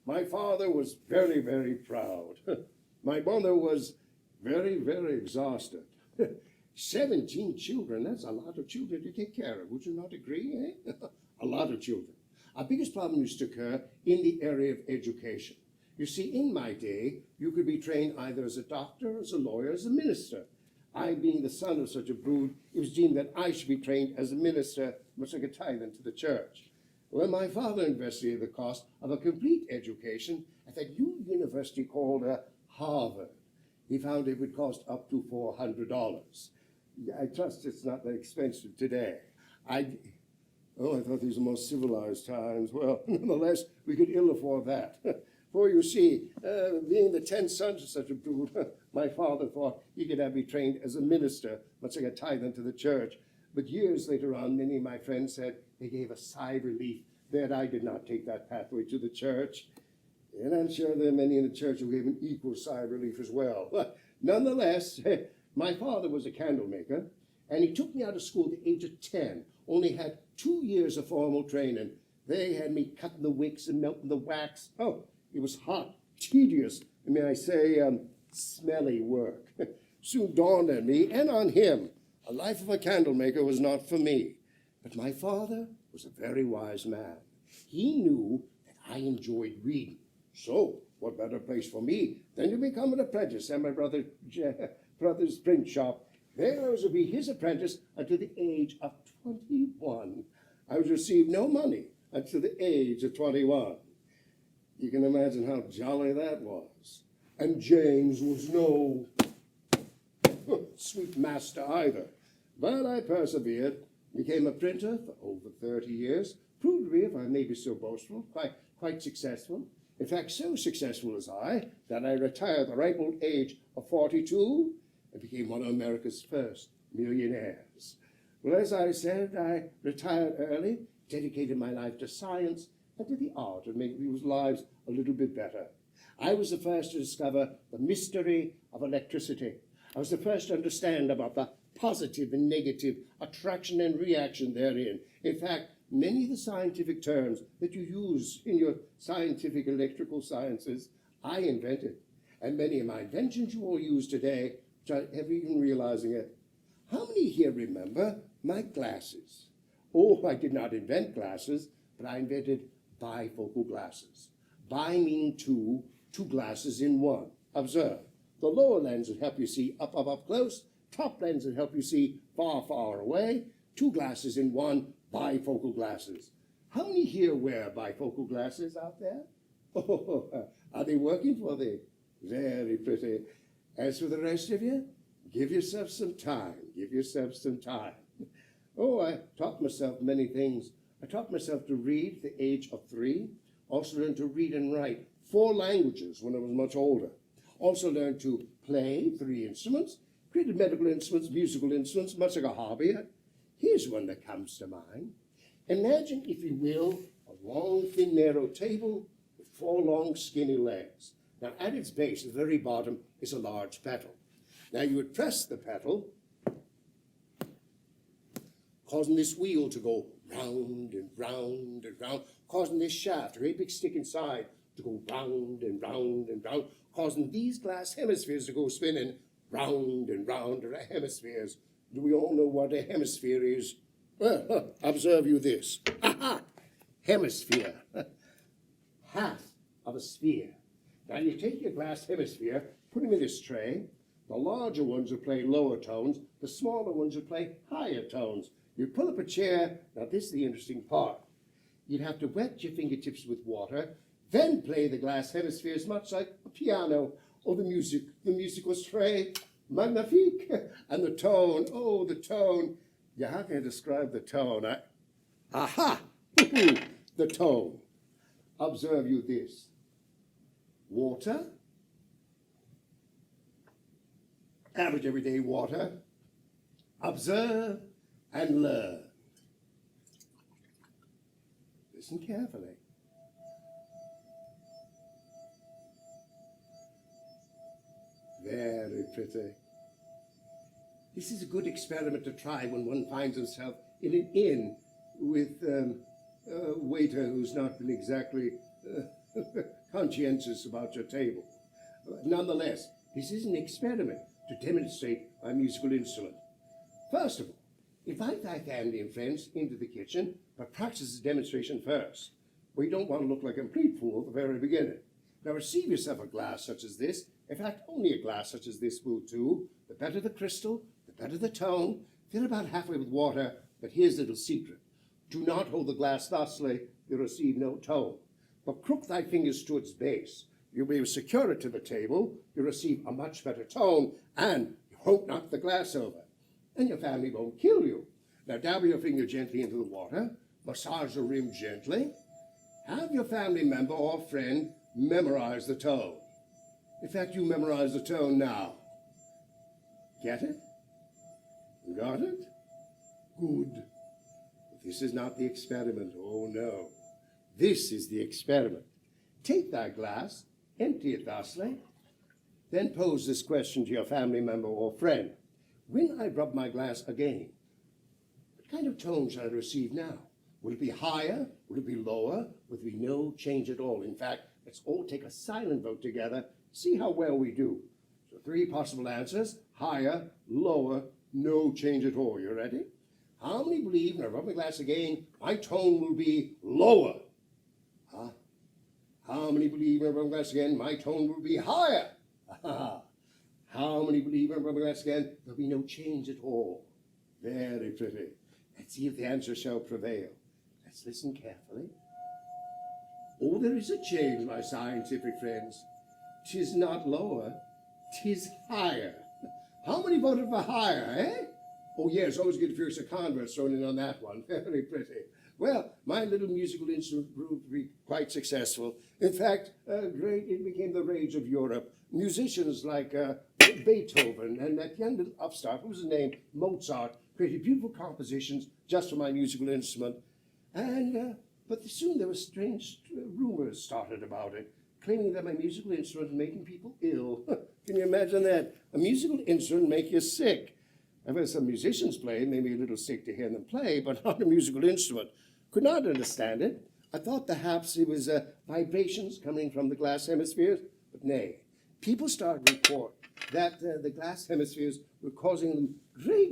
Speaker 10: My father was very, very proud. My mother was very, very exhausted. 17 children, that's a lot of children to take care of. Would you not agree, eh? A lot of children. Our biggest problem used to occur in the area of education. You see, in my day, you could be trained either as a doctor, as a lawyer, as a minister. I, being the son of such a brood, it was deemed that I should be trained as a minister, much like a tithe into the church. Well, my father investigated the cost of a complete education at that new university called Harvard. He found it would cost up to $400. I trust it's not that expensive today. I thought these were more civilized times. Well, nonetheless, we could ill afford that. For you see, being the 10 sons of such a brood, my father thought he could have me trained as a minister, much like a tithe unto the church. But years later on, many of my friends said they gave a sigh of relief that I did not take that pathway to the church. And I'm sure there are many in the church who gave an equal sigh of relief as well. But nonetheless, my father was a candle maker, and he took me out of school at the age of 10, only had 2 years of formal training. They had me cutting the wicks and melting the wax. Oh, it was hot, tedious, and may I say, smelly work. Soon dawned on me and on him, a life of a candle maker was not for me. But my father was a very wise man. He knew that I enjoyed reading. So, what better place for me than to become an apprentice at my brother's print shop. There I was to be his apprentice until the age of 21. I was to receive no money until the age of 21. You can imagine how jolly that was. And James was no sweet master either. But I persevered, became a printer for over 30 years, proved to be, if I may be so boastful, quite successful. In fact, so successful was I that I retired at the ripe old age of 42 and became one of America's first millionaires. Well, as I said, I retired early, dedicated my life to science and to the art of making people's lives a little bit better. I was the first to discover the mystery of electricity. I was the first to understand about the positive and negative attraction and reaction therein. In fact, many of the scientific terms that you use in your scientific electrical sciences, I invented. And many of my inventions you all use today, without ever even realizing it. How many here remember my glasses? Oh, I did not invent glasses, but I invented bifocal glasses. Bi meaning two glasses in one. Observe, the lower lens would help you see up close, top lens would help you see far away, 2 glasses in one, bifocal glasses. How many here wear bifocal glasses out there? Oh, are they working for thee? Very pretty. As for the rest of you, give yourself some time. Give yourself some time. Oh, I taught myself many things. I taught myself to read at the age of 3. Also learned to read and write 4 languages when I was much older. Also learned to play 3 instruments, created medical instruments, musical instruments, much like a hobby. Here's one that comes to mind. Imagine, if you will, a long, thin, narrow table with 4 long, skinny legs. Now, at its base, at the very bottom, is a large pedal. Now, you would press the pedal, causing this wheel to go round and round and round, causing this shaft, a great big stick inside, to go round and round and round, causing these glass hemispheres to go spinning round and round are hemispheres. Do we all know what a hemisphere is? Well, observe you this. Aha! Hemisphere. Half of a sphere. Now you take your glass hemisphere, put them in this tray. The larger ones will play lower tones. The smaller ones will play higher tones. You pull up a chair. Now this is the interesting part. You'd have to wet your fingertips with water, then play the glass hemispheres much like a piano or the musical tray. Magnifique. And the tone, oh, the tone. Yeah, how can I describe the tone? Aha! The tone. Observe you this. Water. Average everyday water. Observe and learn. Listen carefully. Very pretty. This is a good experiment to try when one finds himself in an inn with a waiter who's not been exactly conscientious about your table. Nonetheless, this is an experiment to demonstrate my musical instrument. First of all, invite thy family and friends into the kitchen, but practice the demonstration first. We don't want to look like a complete fool at the very beginning. Now receive yourself a glass such as this. In fact, only a glass such as this will do. The better the crystal, the better the tone. Fill about halfway with water, but here's a little secret. Do not hold the glass thusly, you'll receive no tone. But crook thy fingers to its base. You'll be able to secure it to the table, you'll receive a much better tone, and you won't knock the glass over. And your family won't kill you. Now dab your finger gently into the water, massage the rim gently. Have your family member or friend memorize the tone. In fact, you memorize the tone now. Get it? Got it? Good. But this is not the experiment. Oh, no. This is the experiment. Take thy glass, empty it thusly, then pose this question to your family member or friend. When I rub my glass again, what kind of tone shall I receive now? Will it be higher? Will it be lower? Will there be no change at all? In fact, let's all take a silent vote together, see how well we do. So 3 possible answers: higher, lower, no change at all. You ready? How many believe when I rub my glass again, my tone will be lower? Huh? How many believe when I rub my glass again, my tone will be higher? How many believe when I rub my glass again, there'll be no change at all? Very pretty. Let's see if the answer shall prevail. Let's listen carefully. Oh, there is a change, my scientific friends. 'Tis not lower, 'tis higher. How many voted for higher, eh? Oh, yes, always good if there's a converse thrown in on that one. Very pretty. Well, my little musical instrument proved to be quite successful. In fact, it became the rage of Europe. Musicians like Beethoven and that young little upstart, what was his name, Mozart, created beautiful compositions just for my musical instrument. And but soon there were strange rumors started about it, claiming that my musical instrument was making people ill. Can you imagine that? A musical instrument make you sick. I've heard some musicians play, it made me a little sick to hear them play, but not a musical instrument. Could not understand it. I thought perhaps it was vibrations coming from the glass hemispheres, but nay. People started to report that the glass hemispheres were causing them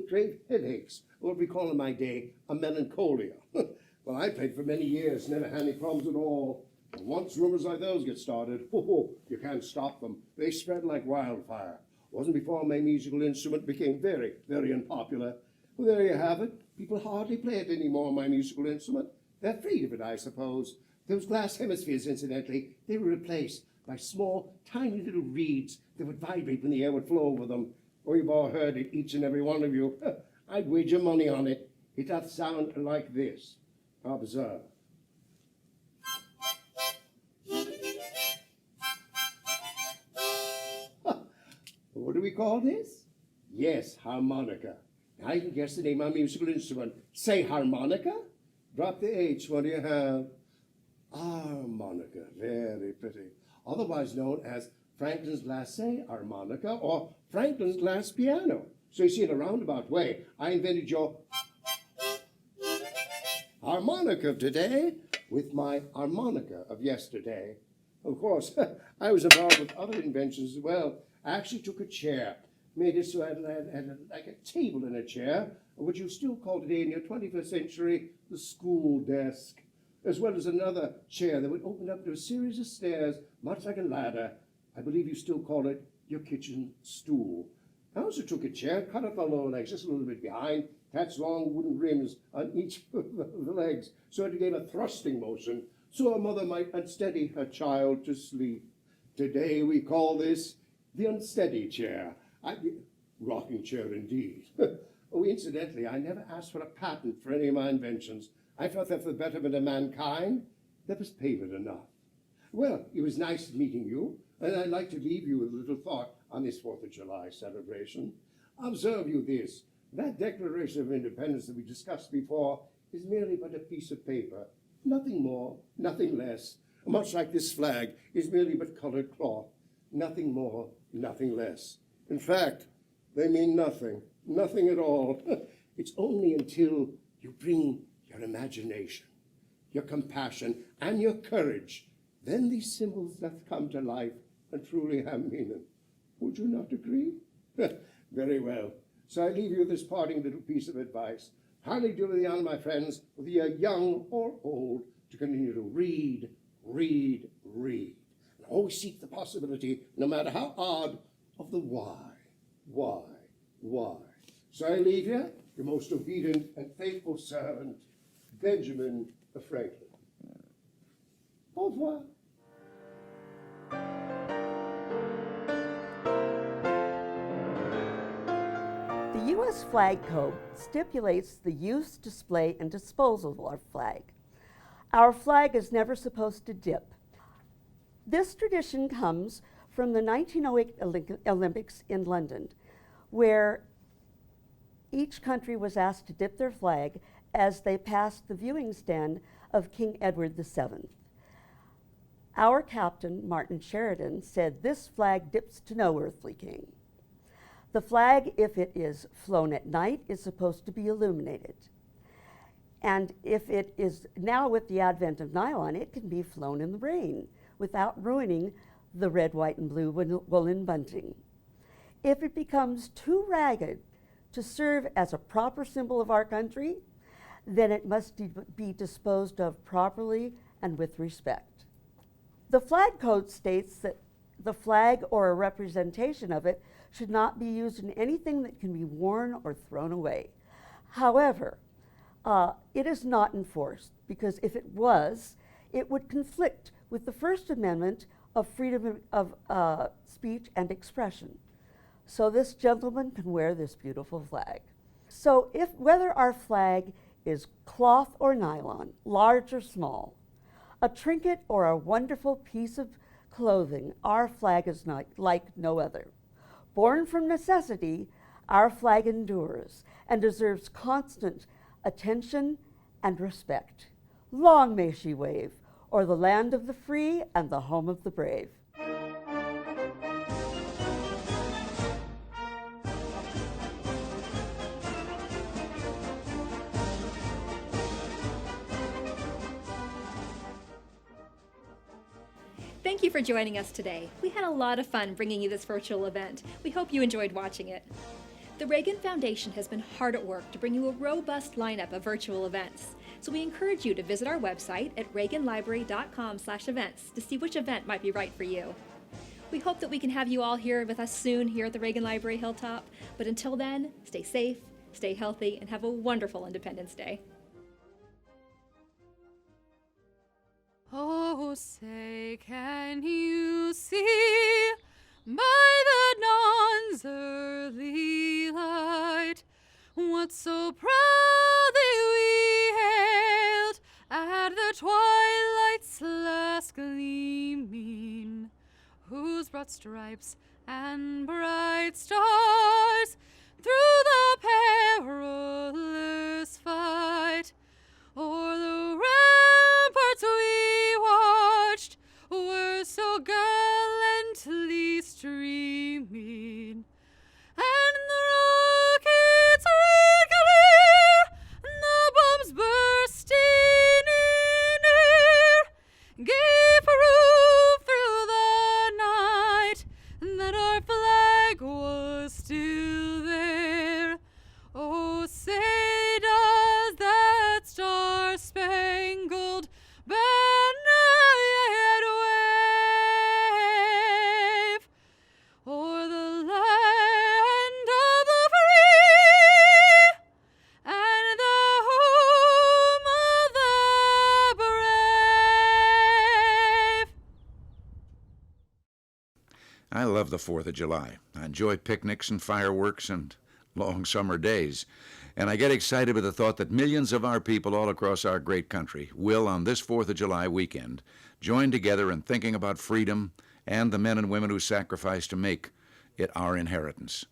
Speaker 10: great headaches, or what we call in my day, a melancholia. Well, I played for many years, never had any problems at all. And once rumors like those get started, you can't stop them. They spread like wildfire. It wasn't before my musical instrument became very unpopular. Well, there you have it. People hardly play it anymore, my musical instrument. They're afraid of it, I suppose. Those glass hemispheres, incidentally, they were replaced by small, tiny little reeds that would vibrate when the air would flow over them. Oh, you've all heard it, each and every one of you. I'd wager money on it. It doth sound like this. Observe. What do we call this? Yes, harmonica. Now you can guess the name of my musical instrument. Say harmonica. Drop the H. What do you have? Harmonica. Very pretty. Otherwise known as Franklin's glacé harmonica or Franklin's glass piano. So you see, in a roundabout way, I invented your harmonica of today with my harmonica of yesterday. Of course, I was involved with other inventions as well. I actually took a chair, made it so I had like a table in a chair, which you still call today in your 21st century the school desk, as well as another chair that would open up to a series of stairs, much like a ladder. I believe you still call it your kitchen stool. I also took a chair, cut off the lower legs just a little bit behind, attached long wooden rims on each of the legs, so it gave a thrusting motion, so a mother might unsteady her child to sleep. Today we call this the unsteady chair. Rocking chair indeed. Oh, incidentally, I never asked for a patent for any of my inventions. I felt that for the betterment of mankind, that was payment enough. Well, it was nice meeting you, and I'd like to leave you with a little thought on this 4th of July celebration. Observe you this, that Declaration of Independence that we discussed before is merely but a piece of paper, nothing more, nothing less. Much like this flag is merely but colored cloth, nothing more, nothing less. In fact, they mean nothing, nothing at all. It's only until you bring your imagination, your compassion, and your courage, then these symbols doth come to life and truly have meaning. Would you not agree? Very well. So I leave you this parting little piece of advice. Hardly do me the honor, my friends, whether you're young or old, to continue to read, read, read. And always seek the possibility, no matter how odd, of the why. So I leave you, your most obedient and faithful servant, Benjamin Franklin. Au revoir.
Speaker 6: The U.S. Flag Code stipulates the use, display, and disposal of our flag. Our flag is never supposed to dip. This tradition comes from the 1908 Olympics in London, where each country was asked to dip their flag as they passed the viewing stand of King Edward VII. Our captain, Martin Sheridan, said, "This flag dips to no earthly king." The flag, if it is flown at night, is supposed to be illuminated. And if it is, now with the advent of nylon, it can be flown in the rain without ruining the red, white, and blue woolen bunting. If it becomes too ragged to serve as a proper symbol of our country, then it must be disposed of properly and with respect. The flag code states that the flag or a representation of it should not be used in anything that can be worn or thrown away. However, it is not enforced, because if it was, it would conflict with the First Amendment of freedom of speech and expression. So this gentleman can wear this beautiful flag. So whether our flag is cloth or nylon, large or small, a trinket or a wonderful piece of clothing, our flag is not like no other. Born from necessity, our flag endures and deserves constant attention and respect. Long may she wave o'er the land of the free and the home of the brave.
Speaker 2: Thank you for joining us today. We had a lot of fun bringing you this virtual event. We hope you enjoyed watching it. The Reagan Foundation has been hard at work to bring you a robust lineup of virtual events. So we encourage you to visit our website at reaganlibrary.com/events to see which event might be right for you. We hope that we can have you all here with us soon here at the Reagan Library Hilltop. But until then, stay safe, stay healthy, and have a wonderful Independence Day.
Speaker 5: Oh, say, can you see by the dawn's early light what so proudly we hailed at the twilight's last gleaming, whose broad stripes and bright stars through the perilous fight o'er the ramparts we watched were so gallantly streaming, and the rockets red clear, the bombs bursting
Speaker 1: love the 4th of July. I enjoy picnics and fireworks and long summer days. And I get excited with the thought that millions of our people all across our great country will, on this 4th of July weekend, join together in thinking about freedom and the men and women who sacrificed to make it our inheritance.